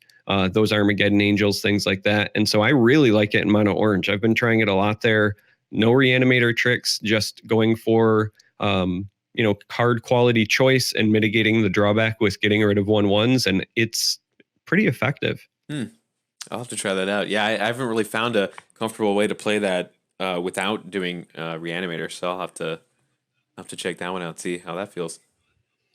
Those Armageddon Angels, things like that. And so I really like it in mono orange. I've been trying it a lot there. No reanimator tricks, just going for card quality choice and mitigating the drawback with getting rid of 1/1s, and it's pretty effective. I'll have to try that out. Yeah, I haven't really found a comfortable way to play that without doing reanimator, so I'll have to check that one out, see how that feels.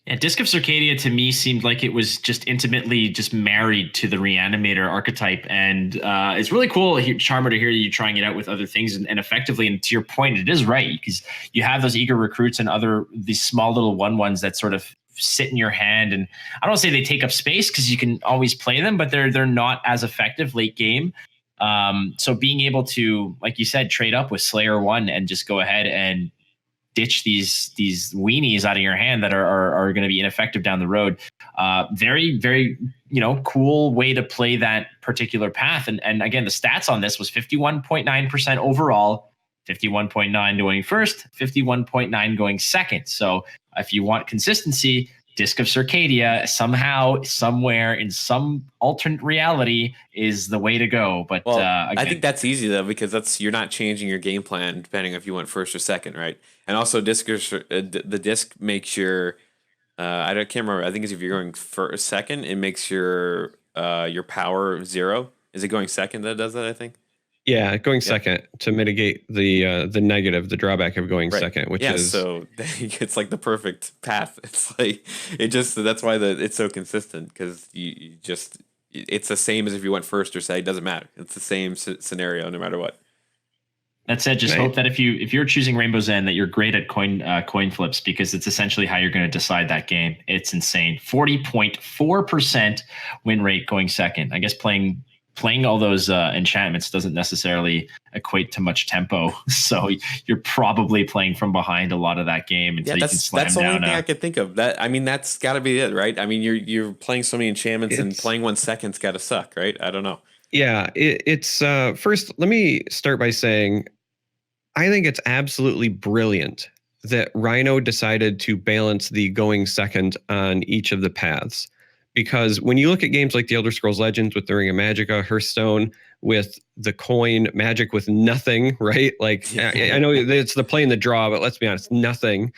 Yeah, Disc of Circadia to me seemed like it was just intimately just married to the Reanimator archetype. And it's really cool, Charmer, to hear you trying it out with other things and effectively. And to your point, it is right, because you have those eager recruits and these small little 1/1s that sort of sit in your hand. And I don't say they take up space, because you can always play them, but they're not as effective late game. So being able to, like you said, trade up with Slayer 1 and just go ahead and ditch these weenies out of your hand that are going to be ineffective down the road. Very, very, cool way to play that particular path. And again, the stats on this was 51.9% overall, 51.9 going first, 51.9 going second. So if you want consistency, Disc of Circadia somehow, somewhere, in some alternate reality is the way to go. But well, again, I think that's easy though, because you're not changing your game plan depending if you went first or second, right? And also, the disc makes your can't remember. I think if you're going first, second, it makes your power 0. Is it going second that does that? I think. Yeah, going second to mitigate the negative, the drawback of going second, which is so it's like the perfect path. It's like that's why it's so consistent, because you just it's the same as if you went first or second. It doesn't matter. It's the same scenario no matter what. That said, just hope that if you're choosing Rainbow's End, that you're great at coin flips, because it's essentially how you're going to decide that game. It's insane. 40.4% win rate going second. I guess playing all those enchantments doesn't necessarily equate to much tempo, so you're probably playing from behind a lot of that game until you can slam that's the down. only thing I could think of. That's got to be it, right? I mean, you're playing so many enchantments, and playing 1 second's got to suck, right? I don't know. Yeah, it's first. Let me start by saying, I think it's absolutely brilliant that Rhino decided to balance the going second on each of the paths. Because when you look at games like the Elder Scrolls Legends with the Ring of Magica, Hearthstone with the coin, Magic with nothing, right? Like, I know it's the play and the draw, but let's be honest, nothing.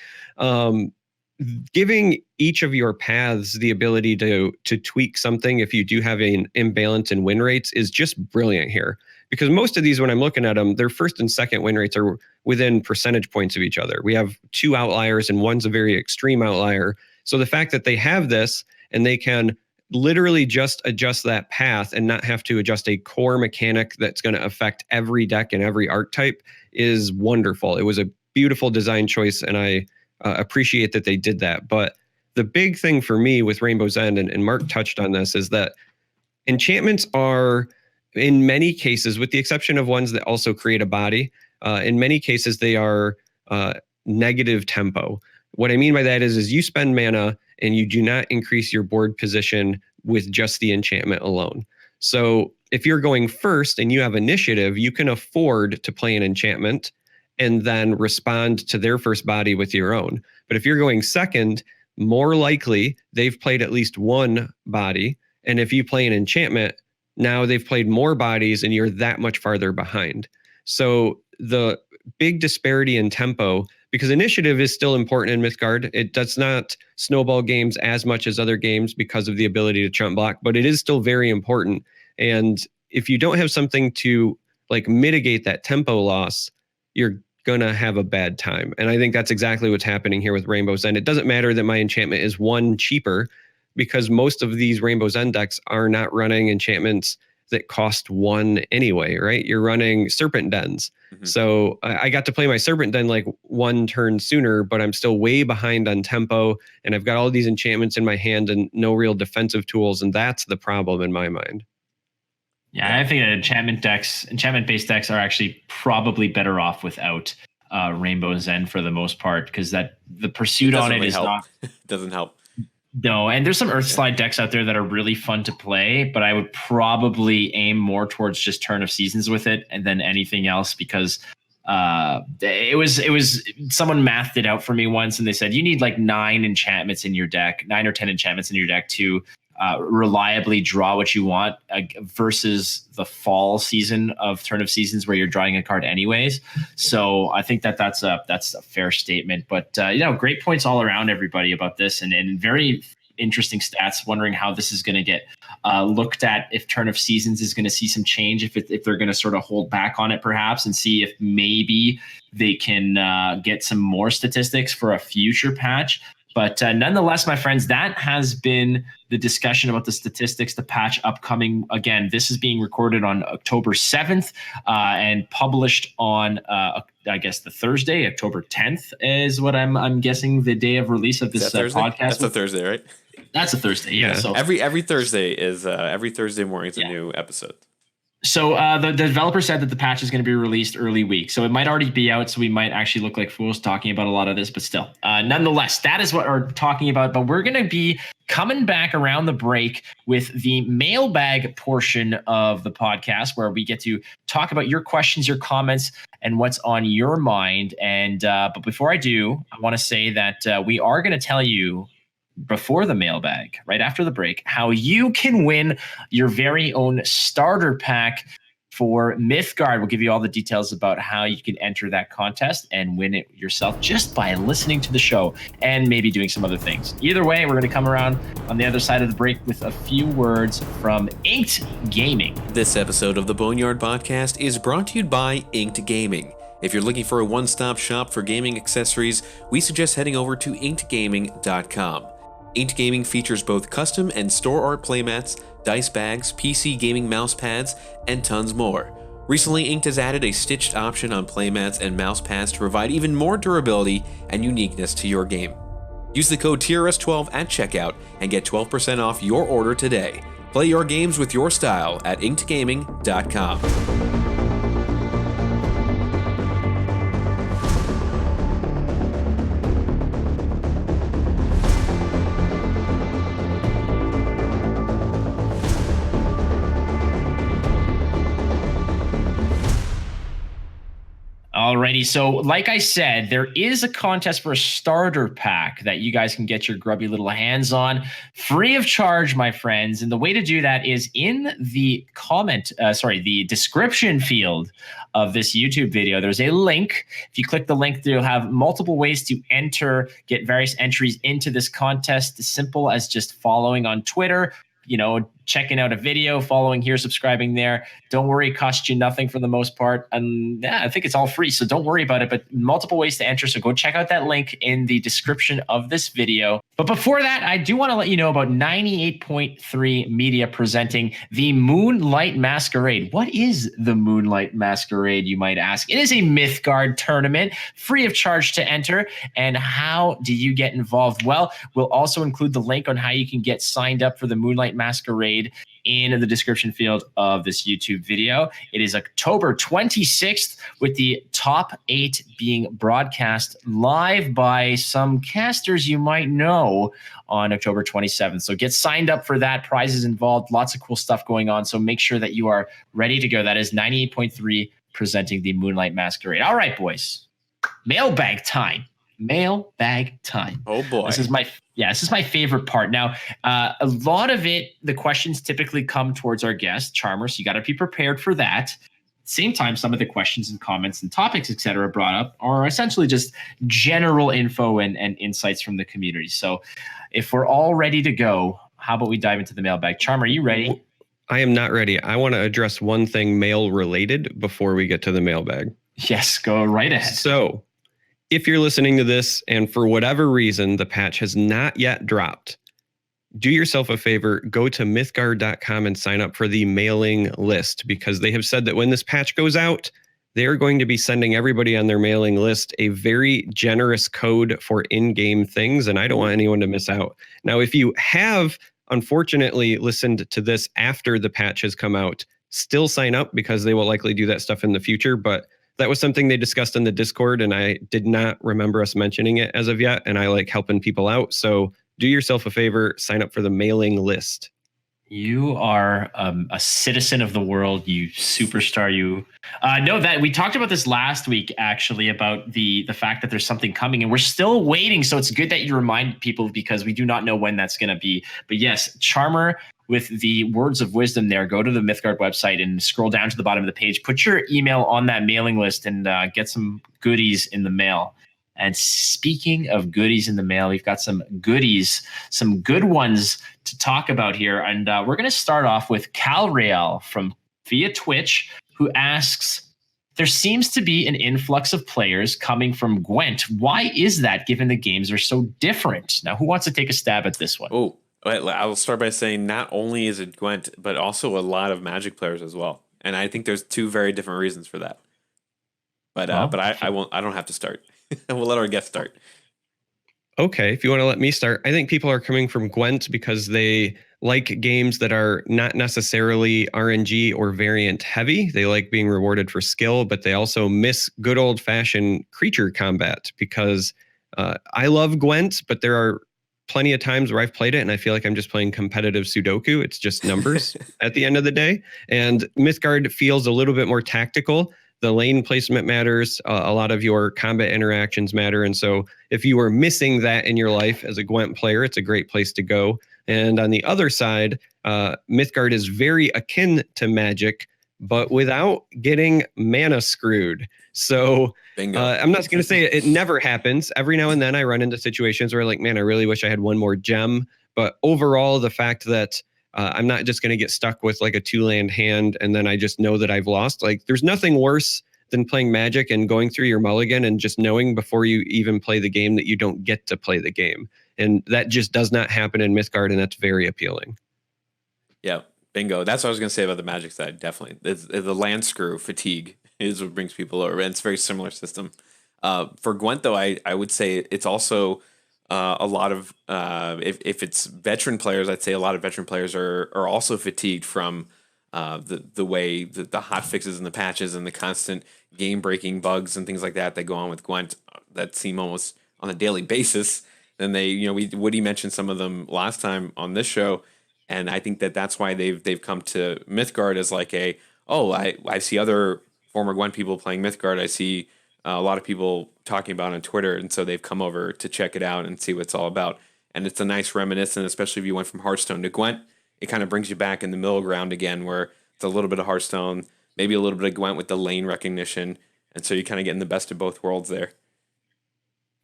Giving each of your paths the ability to tweak something if you do have an imbalance in win rates is just brilliant here. Because most of these, when I'm looking at them, their first and second win rates are within percentage points of each other. We have 2 outliers and one's a very extreme outlier. So the fact that they have this and they can literally just adjust that path and not have to adjust a core mechanic that's going to affect every deck and every archetype is wonderful. It was a beautiful design choice, and I appreciate that they did that. But the big thing for me with Rainbow's End, and Mark touched on this, is that enchantments are, in many cases, with the exception of ones that also create a body, in many cases they are negative tempo. What I mean by that is you spend mana and you do not increase your board position with just the enchantment alone. So if you're going first and you have initiative, you can afford to play an enchantment and then respond to their first body with your own. But if you're going second, more likely they've played at least one body, And if you play an enchantment, now they've played more bodies and you're that much farther behind. So the big disparity in tempo, because initiative is still important in Mythgard. It does not snowball games as much as other games because of the ability to chump block, but it is still very important. And if you don't have something to like mitigate that tempo loss, you're gonna have a bad time. And I think that's exactly what's happening here with Rainbow's End. It doesn't matter that my enchantment is 1 cheaper, because most of these Rainbow's End decks are not running enchantments that cost 1 anyway, right? You're running Serpent Dens. Mm-hmm. So I got to play my Serpent Den like 1 turn sooner, but I'm still way behind on tempo, and I've got all these enchantments in my hand and no real defensive tools, and that's the problem in my mind. Yeah, I think that enchantment-based decks are actually probably better off without Rainbow's End for the most part, because that the pursuit on it really is not doesn't help. No, and there's some Earthslide decks out there that are really fun to play, but I would probably aim more towards just Turn of Seasons with it and then anything else, because it was someone mathed it out for me once, and they said you need like 9 enchantments in your deck, 9 or 10 enchantments in your deck to reliably draw what you want, versus the fall season of Turn of Seasons where you're drawing a card anyways. So I think that's a fair statement. But great points all around, everybody, about this, and very interesting stats. Wondering how this is going to get looked at, if Turn of Seasons is going to see some change, if they're going to sort of hold back on it perhaps, and see if maybe they can get some more statistics for a future patch. But nonetheless, my friends, that has been the discussion about the statistics, the patch upcoming. Again, this is being recorded on October 7th and published on, I guess, the Thursday, October 10th is what I'm guessing the day of release of this podcast. That's a Thursday, right? That's a Thursday, yeah. So every Thursday is every Thursday morning is a new episode. So the developer said that the patch is going to be released early week. So it might already be out. So we might actually look like fools talking about a lot of this. But still, nonetheless, that is what we're talking about. But we're going to be coming back around the break with the mailbag portion of the podcast, where we get to talk about your questions, your comments, and what's on your mind. And but before I do, I want to say that we are going to tell you before the mailbag, right after the break, how you can win your very own starter pack for Mythgard. We'll give you all the details about how you can enter that contest and win it yourself just by listening to the show and maybe doing some other things. Either way, we're going to come around on the other side of the break with a few words from Inked Gaming. This episode of the Boneyard Podcast is brought to you by Inked Gaming. If you're looking for a one-stop shop for gaming accessories, we suggest heading over to inkedgaming.com. Inked Gaming features both custom and store art playmats, dice bags, PC gaming mouse pads, and tons more. Recently, Inked has added a stitched option on playmats and mouse pads to provide even more durability and uniqueness to your game. Use the code TRS12 at checkout and get 12% off your order today. Play your games with your style at inkedgaming.com. Alrighty, so like I said, there is a contest for a starter pack that you guys can get your grubby little hands on free of charge, my friends. And the way to do that is in the the description field of this YouTube video. There's a link. If you click the link, you'll have multiple ways to enter, get various entries into this contest, as simple as just following on Twitter, checking out a video, following here, subscribing there. Don't worry, it costs you nothing for the most part. And I think it's all free, so don't worry about it. But multiple ways to enter, so go check out that link in the description of this video. But before that, I do want to let you know about 98.3 Media presenting the Moonlight Masquerade. What is the Moonlight Masquerade, you might ask? It is a Mythgard tournament, free of charge to enter. And how do you get involved? Well, we'll also include the link on how you can get signed up for the Moonlight Masquerade in the description field of this YouTube video. It is October 26th, with the top 8 being broadcast live by some casters you might know on October 27th. So get signed up for that. Prizes involved, lots of cool stuff going on. So make sure that you are ready to go. That is 98.3 presenting the Moonlight Masquerade. All right, boys, mailbag time. Mailbag time. Oh boy. This is my favorite part. Now, a lot of it, the questions typically come towards our guest, Charmer, so you got to be prepared for that. Same time, some of the questions and comments and topics, etc., brought up are essentially just general info and insights from the community. So if we're all ready to go, how about we dive into the mailbag? Charmer, are you ready? I am not ready. I want to address one thing mail related before we get to the mailbag. Yes, go right ahead. So if you're listening to this and for whatever reason the patch has not yet dropped, do yourself a favor, go to mythgard.com and sign up for the mailing list, because they have said that when this patch goes out, they're going to be sending everybody on their mailing list a very generous code for in-game things, and I don't want anyone to miss out. Now, if you have unfortunately listened to this after the patch has come out, still sign up, because they will likely do that stuff in the future. But that was something they discussed in the Discord, and I did not remember us mentioning it as of yet, and I like helping people out. So do yourself a favor, sign up for the mailing list. You are a citizen of the world, you superstar. You know that we talked about this last week, actually, about the fact that there's something coming, and we're still waiting. So it's good that you remind people, because we do not know when that's going to be. But yes, Charmer, with the words of wisdom there, go to the Mythgard website and scroll down to the bottom of the page. Put your email on that mailing list and get some goodies in the mail. And speaking of goodies in the mail, we've got some goodies, some good ones to talk about here. And we're going to start off with Calrael from via Twitch, who asks, there seems to be an influx of players coming from Gwent. Why is that, given the games are so different? Now, who wants to take a stab at this one? Oh, I'll start by saying not only is it Gwent, but also a lot of Magic players as well. And I think there's two very different reasons for that. But I won't. I don't have to start. We'll let our guest start. Okay, if you want to let me start. I think people are coming from Gwent because they like games that are not necessarily RNG or variant heavy. They like being rewarded for skill, but they also miss good old-fashioned creature combat, because I love Gwent, but there are plenty of times where I've played it and I feel like I'm just playing competitive Sudoku. It's just numbers at the end of the day. And Mythgard feels a little bit more tactical. The lane placement matters. A lot of your combat interactions matter. And so if you are missing that in your life as a Gwent player, it's a great place to go. And on the other side, Mythgard is very akin to Magic, but without getting mana screwed. So I'm not going to say it never happens. Every now and then I run into situations where like, man, I really wish I had one more gem. But overall, the fact that I'm not just going to get stuck with like a 2-land hand and then I just know that I've lost. Like, there's nothing worse than playing Magic and going through your mulligan and just knowing before you even play the game that you don't get to play the game. And that just does not happen in Mythgard, and that's very appealing. Yeah, bingo. That's what I was going to say about the Magic side, definitely. The land screw fatigue is what brings people over, and it's a very similar system. For Gwent, though, I would say it's also... a lot of if it's veteran players, I'd say a lot of veteran players are also fatigued from the way the hot fixes and the patches and the constant game breaking bugs and things like that go on with Gwent that seem almost on a daily basis. And Woody mentioned some of them last time on this show, and I think that's why they've come to Mythgard as like I see other former Gwent people playing Mythgard. I see a lot of people talking about it on Twitter, and so they've come over to check it out and see what it's all about. And it's a nice reminiscent, especially if you went from Hearthstone to Gwent. It kind of brings you back in the middle ground again, where it's a little bit of Hearthstone, maybe a little bit of Gwent with the lane recognition, and so you're kind of getting the best of both worlds there.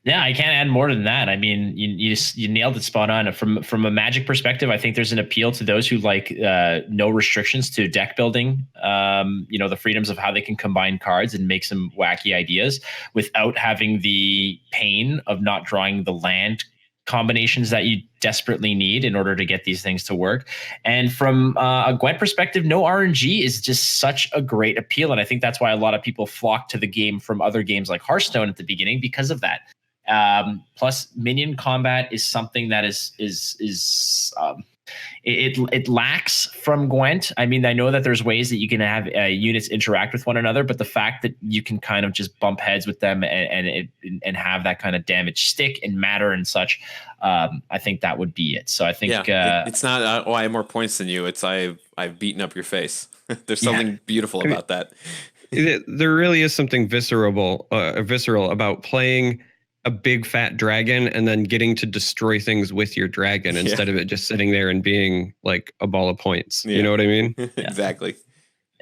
Yeah, I can't add more than that. I mean, you nailed it spot on. From a Magic perspective, I think there's an appeal to those who like no restrictions to deck building. The freedoms of how they can combine cards and make some wacky ideas without having the pain of not drawing the land combinations that you desperately need in order to get these things to work. And from a Gwent perspective, no RNG is just such a great appeal. And I think that's why a lot of people flock to the game from other games like Hearthstone at the beginning, because of that. Plus, minion combat is something that it lacks from Gwent. I mean, I know that there's ways that you can have units interact with one another, but the fact that you can kind of just bump heads with them and have that kind of damage stick and matter and such, I think that would be it. So I think it's not I have more points than you. It's I've beaten up your face. There's something beautiful about that. There really is something visceral about playing a big fat dragon and then getting to destroy things with your dragon instead of it just sitting there and being like a ball of points. You know what I mean? Exactly.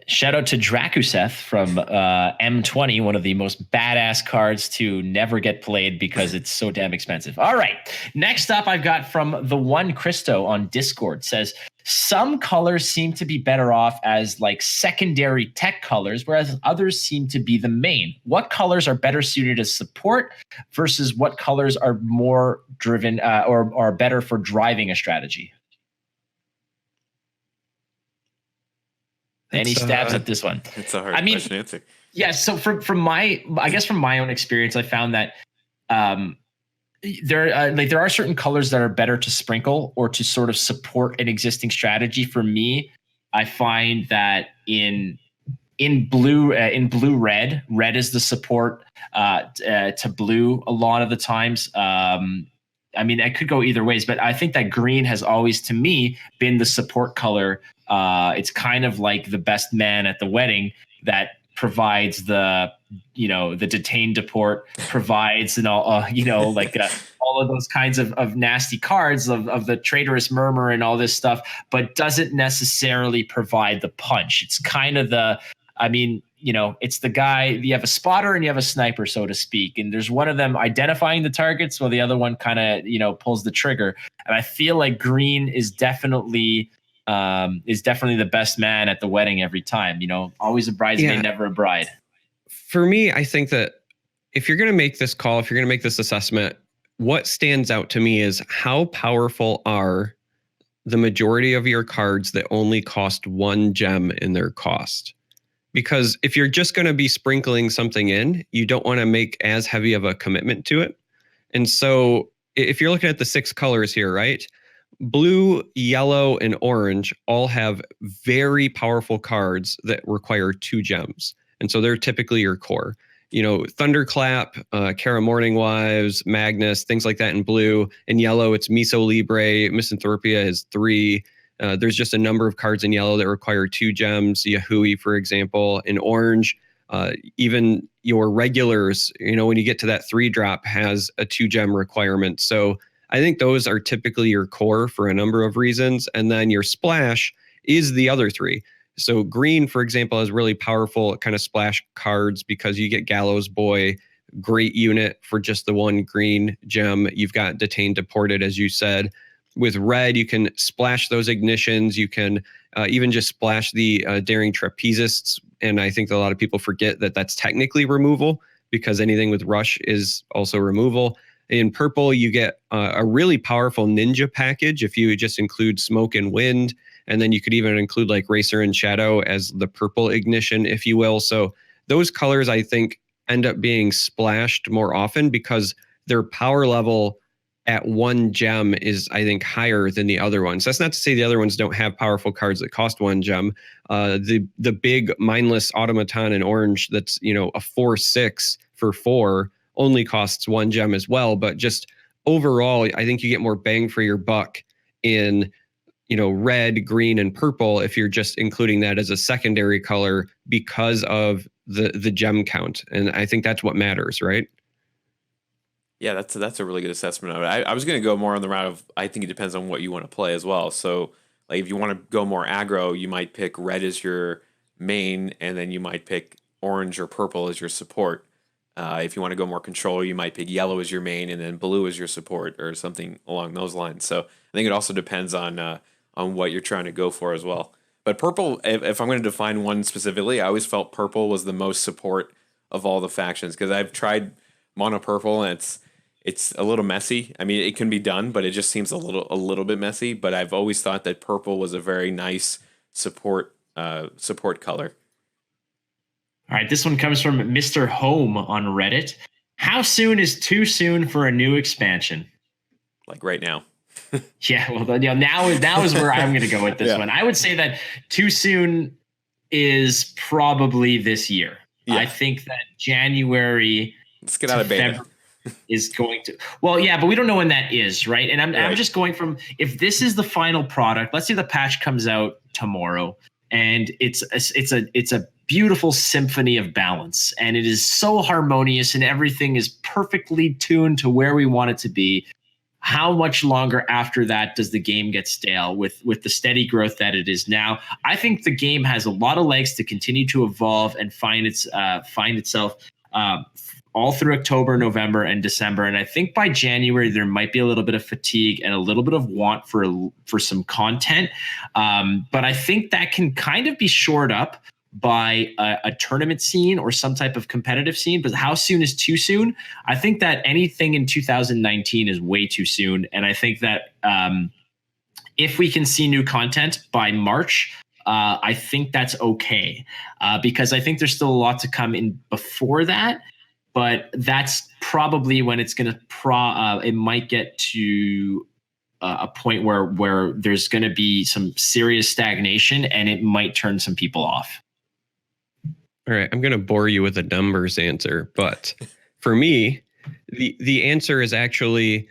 Shout out to Drakuseth from M20, one of the most badass cards to never get played because it's so damn expensive. All right. Next up, I've got from the one Christo on Discord says, some colors seem to be better off as like secondary tech colors, whereas others seem to be the main. What colors are better suited as support versus what colors are more driven or are better for driving a strategy? Any stabs at this one? It's a hard question to answer. Yeah. So from my own experience, I found that there are certain colors that are better to sprinkle or to sort of support an existing strategy. For me, I find that in blue red is the support to blue a lot of the times. I mean, I could go either ways, but I think that green has always, to me, been the support color. It's kind of like the best man at the wedding that provides the detained deport, provides and all, all of those kinds of nasty cards of the traitorous murmur and all this stuff, but doesn't necessarily provide the punch. It's kind of it's the guy, you have a spotter and you have a sniper, so to speak. And there's one of them identifying the targets while the other one kind of, pulls the trigger. And I feel like green is definitely the best man at the wedding every time, always a bridesmaid, never a bride. For me, I think that if you're going to make this call, if you're going to make this assessment, what stands out to me is how powerful are the majority of your cards that only cost 1 gem in their cost. Because if you're just going to be sprinkling something in, you don't want to make as heavy of a commitment to it. And so if you're looking at the 6 colors here, right? Blue, yellow, and orange all have very powerful cards that require 2 gems. And so they're typically your core. Thunderclap, Kara Morning Wives, Magnus, things like that in blue. In yellow, it's Miso Libre, Misanthropia is 3. There's just a number of cards in yellow that require 2 gems. Yahui, for example. In orange, even your regulars, when you get to that 3-drop, has a 2-gem requirement. So I think those are typically your core for a number of reasons. And then your splash is the other 3. So green, for example, has really powerful kind of splash cards because you get Gallows Boy, great unit for just the 1 green gem. You've got Detained Deported, as you said. With red, you can splash those ignitions. You can even just splash the Daring Trapezists. And I think that a lot of people forget that that's technically removal because anything with rush is also removal. In purple, you get a really powerful ninja package if you just include Smoke and Wind. And then you could even include like Racer and Shadow as the purple ignition, if you will. So those colors, I think, end up being splashed more often because their power level at 1 gem is, I think, higher than the other ones. That's not to say the other ones don't have powerful cards that cost 1 gem. The big mindless automaton in orange that's, a 4/6 for 4 only costs 1 gem as well. But just overall, I think you get more bang for your buck in red, green, and purple if you're just including that as a secondary color because of the gem count. And I think that's what matters, right? Yeah, that's a really good assessment of it. I was going to go more on the route of I think it depends on what you want to play as well. So like if you want to go more aggro, you might pick red as your main, and then you might pick orange or purple as your support. If you want to go more control, you might pick yellow as your main, and then blue as your support, or something along those lines. So I think it also depends on what you're trying to go for as well. But purple, if I'm going to define one specifically, I always felt purple was the most support of all the factions because I've tried mono purple and it's a little messy. I mean, it can be done, but it just seems a little bit messy. But I've always thought that purple was a very nice support color. All right, this one comes from Mr. Home on Reddit. How soon is too soon for a new expansion? Like right now. Yeah, well, now is where I'm going to go with this one. I would say that too soon is probably this year. Yeah. I think that January. Let's get out of beta. Is going to. Well, yeah, but we don't know when that is, right? And I'm just going from if this is the final product. Let's say the patch comes out tomorrow, and it's a beautiful symphony of balance, and it is so harmonious, and everything is perfectly tuned to where we want it to be. How much longer after that does the game get stale with the steady growth that it is now? I think the game has a lot of legs to continue to evolve and find itself all through October, November, and December. And I think by January, there might be a little bit of fatigue and a little bit of want for some content. But I think that can kind of be shored up by a tournament scene or some type of competitive scene. But how soon is too soon? I think that anything in 2019 is way too soon. And I think that if we can see new content by March, I think that's okay, because I think there's still a lot to come in before that. But that's probably when it's going to it might get to a point where there's going to be some serious stagnation, and it might turn some people off. All right, I'm going to bore you with a numbers answer, but for me, the answer is actually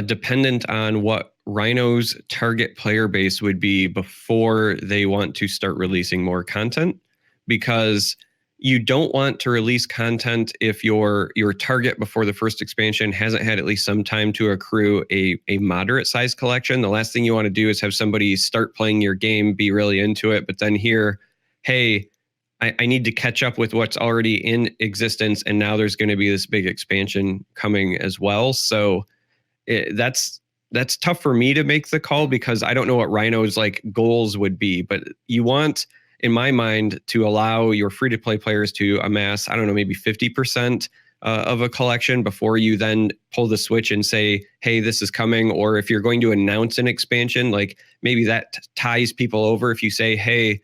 dependent on what Rhino's target player base would be before they want to start releasing more content, because you don't want to release content if your target before the first expansion hasn't had at least some time to accrue a moderate sized collection. The last thing you want to do is have somebody start playing your game, be really into it, but then hear, hey, I need to catch up with what's already in existence, and now there's going to be this big expansion coming as well. So that's tough for me to make the call, because I don't know what Rhino's like goals would be, but you want, in my mind, to allow your free-to-play players to amass, I don't know, maybe 50% of a collection before you then pull the switch and say, hey, this is coming. Or if you're going to announce an expansion, like maybe that ties people over. If you say, hey,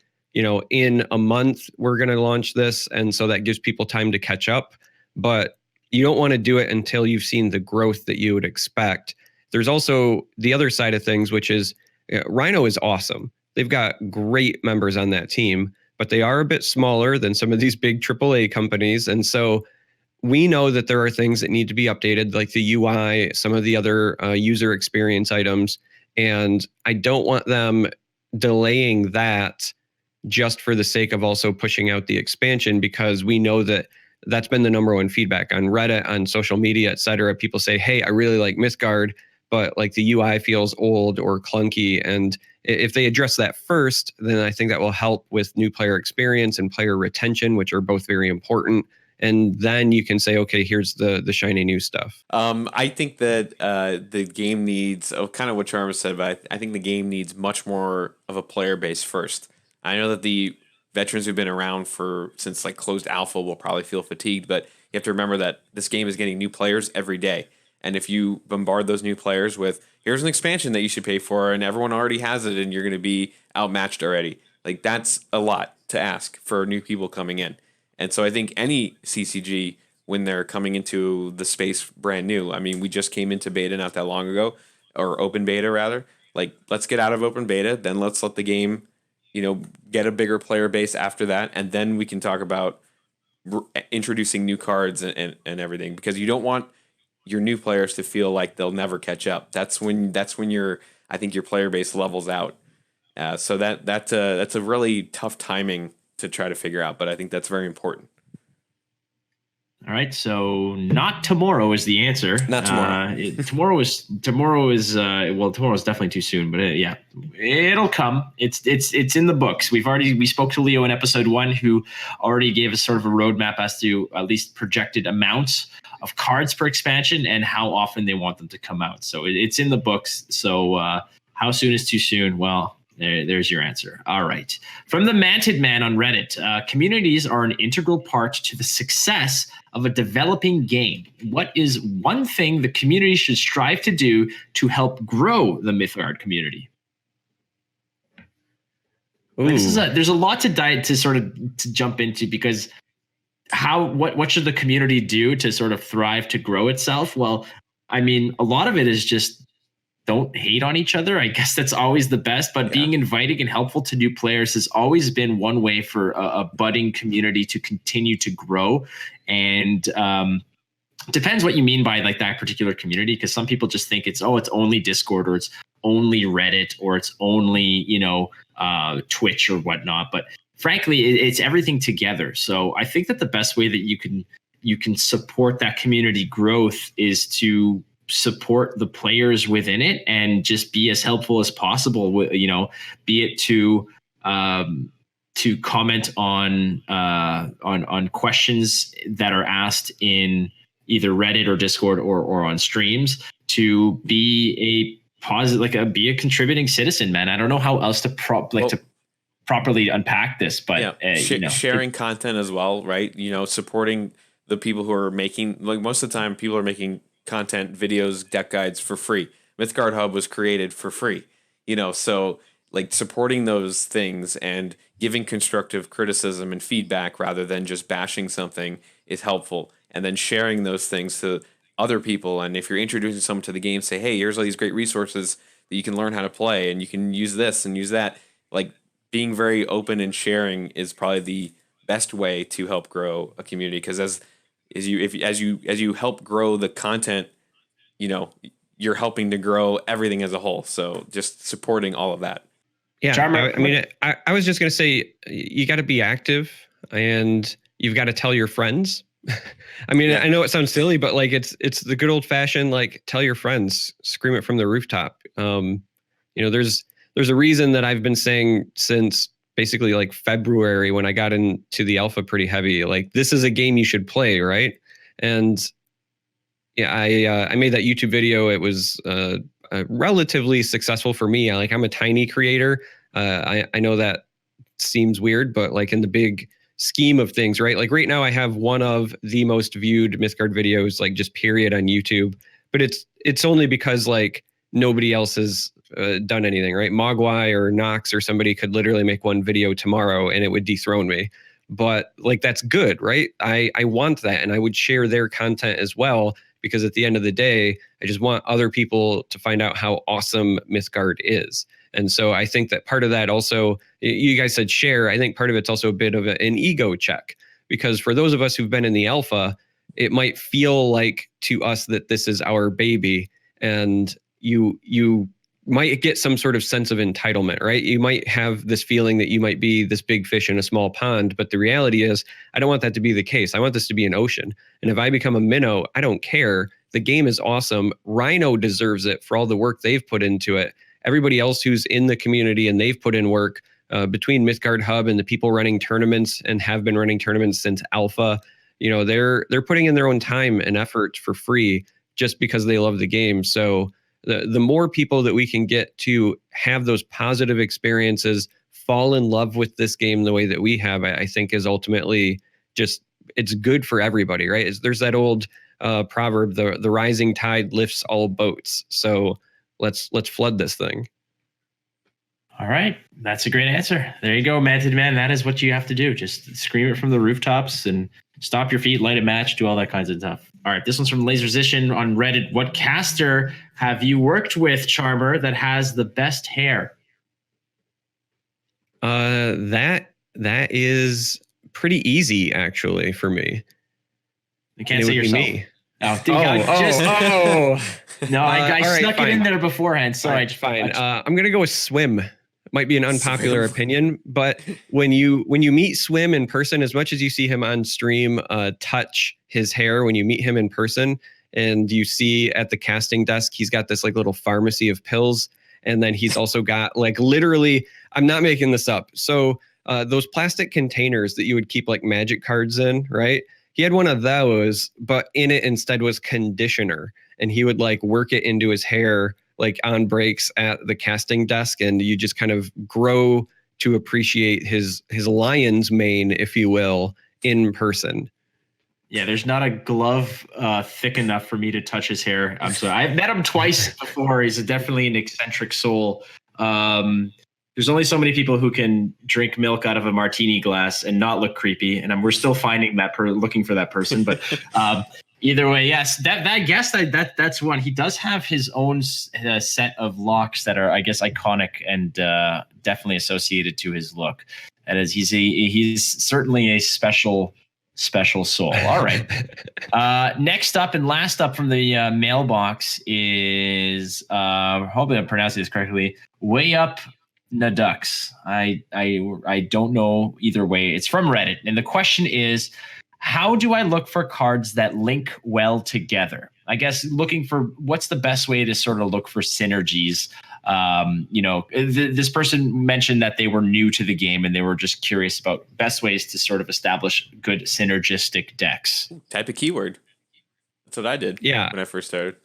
in a month, we're going to launch this. And so that gives people time to catch up. But you don't want to do it until you've seen the growth that you would expect. There's also the other side of things, which is Rhino is awesome. They've got great members on that team, but they are a bit smaller than some of these big AAA companies. And so we know that there are things that need to be updated, like the UI, some of the other user experience items. And I don't want them delaying that just for the sake of also pushing out the expansion, because we know that that's been the number one feedback on Reddit, on social media, et cetera. People say, hey, I really like Mythgard, but like the UI feels old or clunky. And if they address that first, then I think that will help with new player experience and player retention, which are both very important. And then you can say, okay, here's the shiny new stuff. I think that the game needs, kind of what Charmer said, but I think the game needs much more of a player base first. I know that the veterans who've been around since like closed alpha will probably feel fatigued, but you have to remember that this game is getting new players every day. And if you bombard those new players with, here's an expansion that you should pay for, and everyone already has it, and you're going to be outmatched already, like that's a lot to ask for new people coming in. And so I think any CCG, when they're coming into the space brand new, I mean, we just came into beta not that long ago, or open beta rather, like let's get out of open beta, then let's let the game get a bigger player base after that, and then we can talk about introducing new cards and everything, because you don't want your new players to feel like they'll never catch up. That's when I think your player base levels out. So that's a really tough timing to try to figure out, but I think that's very important. All right, so not tomorrow is the answer. Not tomorrow. Tomorrow is definitely too soon, but yeah, it'll come. It's in the books. We spoke to Leo in episode 1, who already gave us sort of a roadmap as to at least projected amounts of cards per expansion and how often they want them to come out. So it's in the books. So how soon is too soon? Well, there's your answer. All right. From the Manted Man on Reddit, communities are an integral part to the success of a developing game. What is one thing the community should strive to do to help grow the Mythgard community? There's a lot to jump into, because what should the community do to sort of thrive to grow itself? Well, I mean, a lot of it is just don't hate on each other. I guess that's always the best, but being inviting and helpful to new players has always been one way for a budding community to continue to grow. And depends what you mean by like that particular community, because some people just think it's only Discord, or it's only Reddit, or it's only Twitch or whatnot. But frankly, it's everything together. So I think that the best way that you can support that community growth is to support the players within it and just be as helpful as possible. Be it to comment on questions that are asked in either Reddit or Discord or on streams, to be a positive, be a contributing citizen, man. I don't know how else to properly unpack this, but sharing content as well, right? Supporting the people who are making, like, most of the time people are making content, videos, deck guides for free. Mythgard Hub was created for free, so like supporting those things and giving constructive criticism and feedback rather than just bashing something is helpful. And then sharing those things to other people. And if you're introducing someone to the game, say, hey, here's all these great resources that you can learn how to play, and you can use this and use that. Like, being very open and sharing is probably the best way to help grow a community. Because as you help grow the content, you're helping to grow everything as a whole. So just supporting all of that. Yeah, Charmer, I was just going to say, you got to be active, and you've got to tell your friends. I know it sounds silly, but like it's the good old fashioned, like, tell your friends, scream it from the rooftop. There's a reason that I've been saying since basically like February, when I got into the alpha pretty heavy, like, this is a game you should play, right? And yeah, I made that YouTube video. It was relatively successful for me. I'm a tiny creator. I know that seems weird, but like in the big scheme of things, right? Like right now I have one of the most viewed Mythgard videos, like just period, on YouTube, but it's only because like nobody else has done anything, right? Mogwai or Nox or somebody could literally make one video tomorrow and it would dethrone me. But like, that's good, right? I want that, and I would share their content as well, because at the end of the day, I just want other people to find out how awesome Mythgard is. And so I think that part of that also, you guys said share, I think part of it's also a bit of an ego check, because for those of us who've been in the alpha, it might feel like to us that this is our baby, and you might get some sort of sense of entitlement, right? You might have this feeling that you might be this big fish in a small pond, but the reality is, I don't want that to be the case. I want this to be an ocean. And if I become a minnow, I don't care. The game is awesome. Rhino deserves it for all the work they've put into it. Everybody else who's in the community and they've put in work, between Mythgard Hub and the people running tournaments and have been running tournaments since alpha, they're putting in their own time and effort for free just because they love the game. So the more people that we can get to have those positive experiences, fall in love with this game the way that we have, I think is ultimately just, it's good for everybody, right? There's that old proverb, the rising tide lifts all boats. So let's flood this thing. All right. That's a great answer. There you go, Manted Man. That is what you have to do. Just scream it from the rooftops and stop your feet, light a match, do all that kinds of stuff. All right. This one's from Laserzition on Reddit. What caster have you worked with, Charmer, that has the best hair? That is pretty easy, actually, for me. You can't say yourself. Me. No, I snuck it in there beforehand. Sorry. Fine. I'm gonna go with Swim. Might be an unpopular opinion, but when you meet Swim in person, as much as you see him on stream, touch his hair, when you meet him in person and you see at the casting desk, he's got this like little pharmacy of pills. And then he's also got like, literally, I'm not making this up. So those plastic containers that you would keep like magic cards in, right? He had one of those, but in it instead was conditioner, and he would like work it into his hair, like on breaks at the casting desk. And you just kind of grow to appreciate his lion's mane, if you will, in person. Yeah, there's not a glove thick enough for me to touch his hair. I'm sorry. I've met him twice before. He's definitely an eccentric soul. There's only so many people who can drink milk out of a martini glass and not look creepy, and we're still finding that looking for that person. But either way, yes, that's one. He does have his own set of locks that are, I guess, iconic and definitely associated to his look. And as he's certainly a special special soul. All right. Next up and last up from the mailbox is hopefully I'm pronouncing this correctly. Way Up Nadux. I don't know either way. It's from Reddit, and the question is, how do I look for cards that link well together? I guess looking for what's the best way to sort of look for synergies. This person mentioned that they were new to the game and they were just curious about best ways to sort of establish good synergistic decks. Type a keyword. That's what I did. Yeah. When I first started.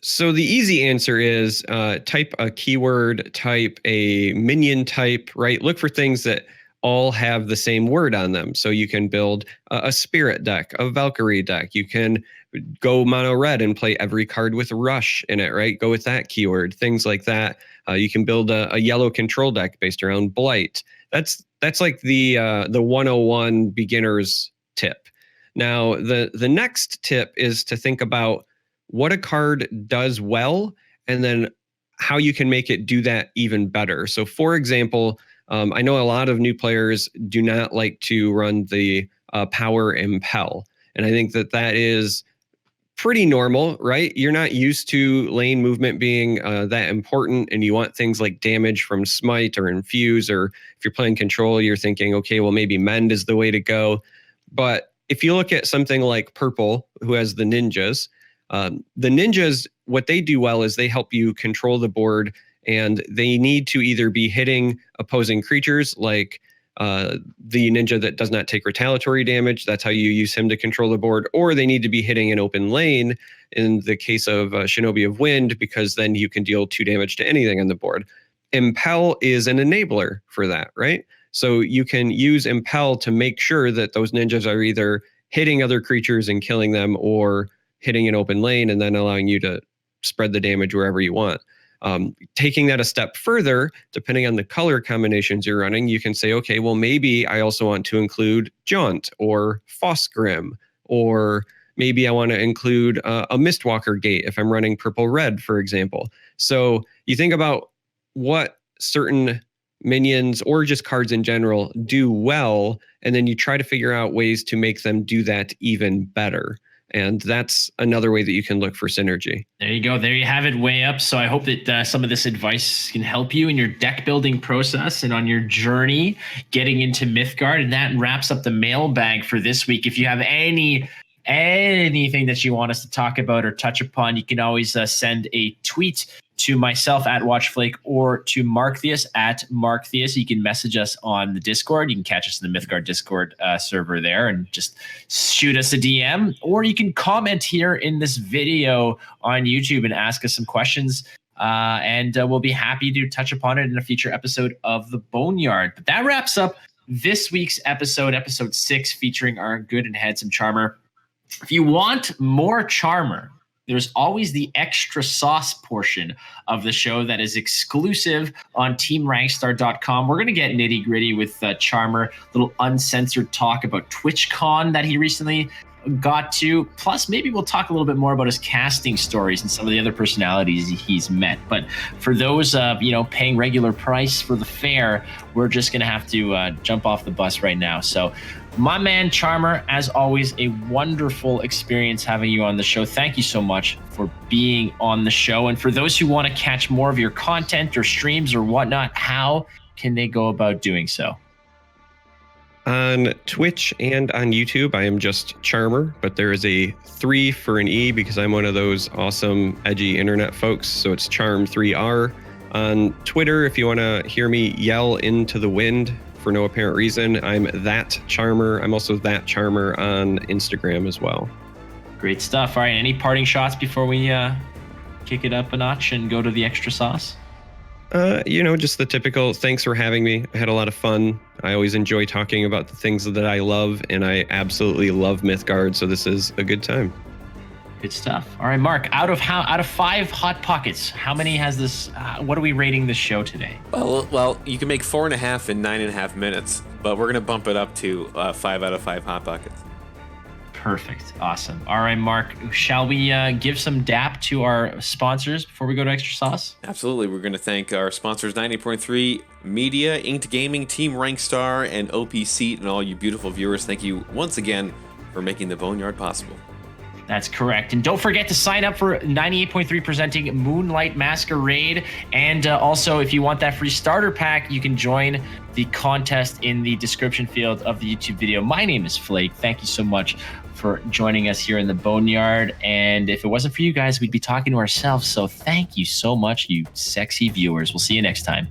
So the easy answer is type a keyword, type a minion type, right? Look for things that all have the same word on them. So you can build a spirit deck, a Valkyrie deck. You can go mono red and play every card with rush in it, right? Go with that keyword, things like that. You can build a yellow control deck based around blight. That's like the 101 beginner's tip. Now, the next tip is to think about what a card does well, and then how you can make it do that even better. So for example, I know a lot of new players do not like to run the power impel. And I think that is pretty normal, right? You're not used to lane movement being that important, and you want things like damage from smite or infuse, or if you're playing control, you're thinking, okay, well, maybe mend is the way to go. But if you look at something like purple, who has the ninjas, what they do well is they help you control the board, and they need to either be hitting opposing creatures like the ninja that does not take retaliatory damage. That's how you use him to control the board. Or they need to be hitting an open lane in the case of Shinobi of Wind, because then you can deal 2 damage to anything on the board. Impel is an enabler for that, right? So you can use Impel to make sure that those ninjas are either hitting other creatures and killing them, or hitting an open lane and then allowing you to spread the damage wherever you want. Taking that a step further, depending on the color combinations you're running, you can say, okay, well, maybe I also want to include Jaunt or Fosgrim, or maybe I want to include a Mistwalker Gate if I'm running purple-red, for example. So you think about what certain minions or just cards in general do well, and then you try to figure out ways to make them do that even better. And that's another way that you can look for synergy. There you go. There you have it, Way Up. So I hope that some of this advice can help you in your deck building process and on your journey getting into Mythgard. And that wraps up the mailbag for this week. If you have anything that you want us to talk about or touch upon, you can always send a tweet to myself at WatchFlake or to Markthius at Markthius. You can message us on the Discord. You can catch us in the Mythgard Discord server there and just shoot us a DM. Or you can comment here in this video on YouTube and ask us some questions. And we'll be happy to touch upon it in a future episode of the Boneyard. But that wraps up this week's episode 6, featuring our good and handsome Charmer. If you want more Charmer, there's always the extra sauce portion of the show that is exclusive on teamrankstar.com. We're going to get nitty gritty with Charmer, little uncensored talk about TwitchCon that he recently got to. Plus, maybe we'll talk a little bit more about his casting stories and some of the other personalities he's met. But for those, paying regular price for the fare, we're just going to have to jump off the bus right now. So my man Charmer, as always, a wonderful experience having you on the show. Thank you so much for being on the show. And for those who want to catch more of your content or streams or whatnot, how can they go about doing so? On Twitch and on YouTube, I am just Charmer, but there is a 3 for an E because I'm one of those awesome, edgy internet folks. So it's Charm3R. On Twitter, if you want to hear me yell into the wind for no apparent reason, I'm That Charmer. I'm also That Charmer on Instagram as well. Great stuff. All right, any parting shots before we kick it up a notch and go to the extra sauce? Just the typical, thanks for having me. I had a lot of fun. I always enjoy talking about the things that I love, and I absolutely love Mythgard, so this is a good time. Good stuff. All right, Mark, out of 5 Hot Pockets, how many has this, what are we rating this show today? Well, you can make 4.5 in 9.5 minutes, but we're going to bump it up to 5 out of 5 Hot Pockets. Perfect. Awesome. All right, Mark, shall we give some DAP to our sponsors before we go to Extra Sauce? Absolutely. We're going to thank our sponsors, 98.3 Media, Inked Gaming, Team Rankstar, and OP Seat, and all you beautiful viewers. Thank you once again for making the Boneyard possible. That's correct. And don't forget to sign up for 98.3 presenting Moonlight Masquerade. And also, if you want that free starter pack, you can join the contest in the description field of the YouTube video. My name is Flake. Thank you so much for joining us here in the Boneyard. And if it wasn't for you guys, we'd be talking to ourselves. So thank you so much, you sexy viewers. We'll see you next time.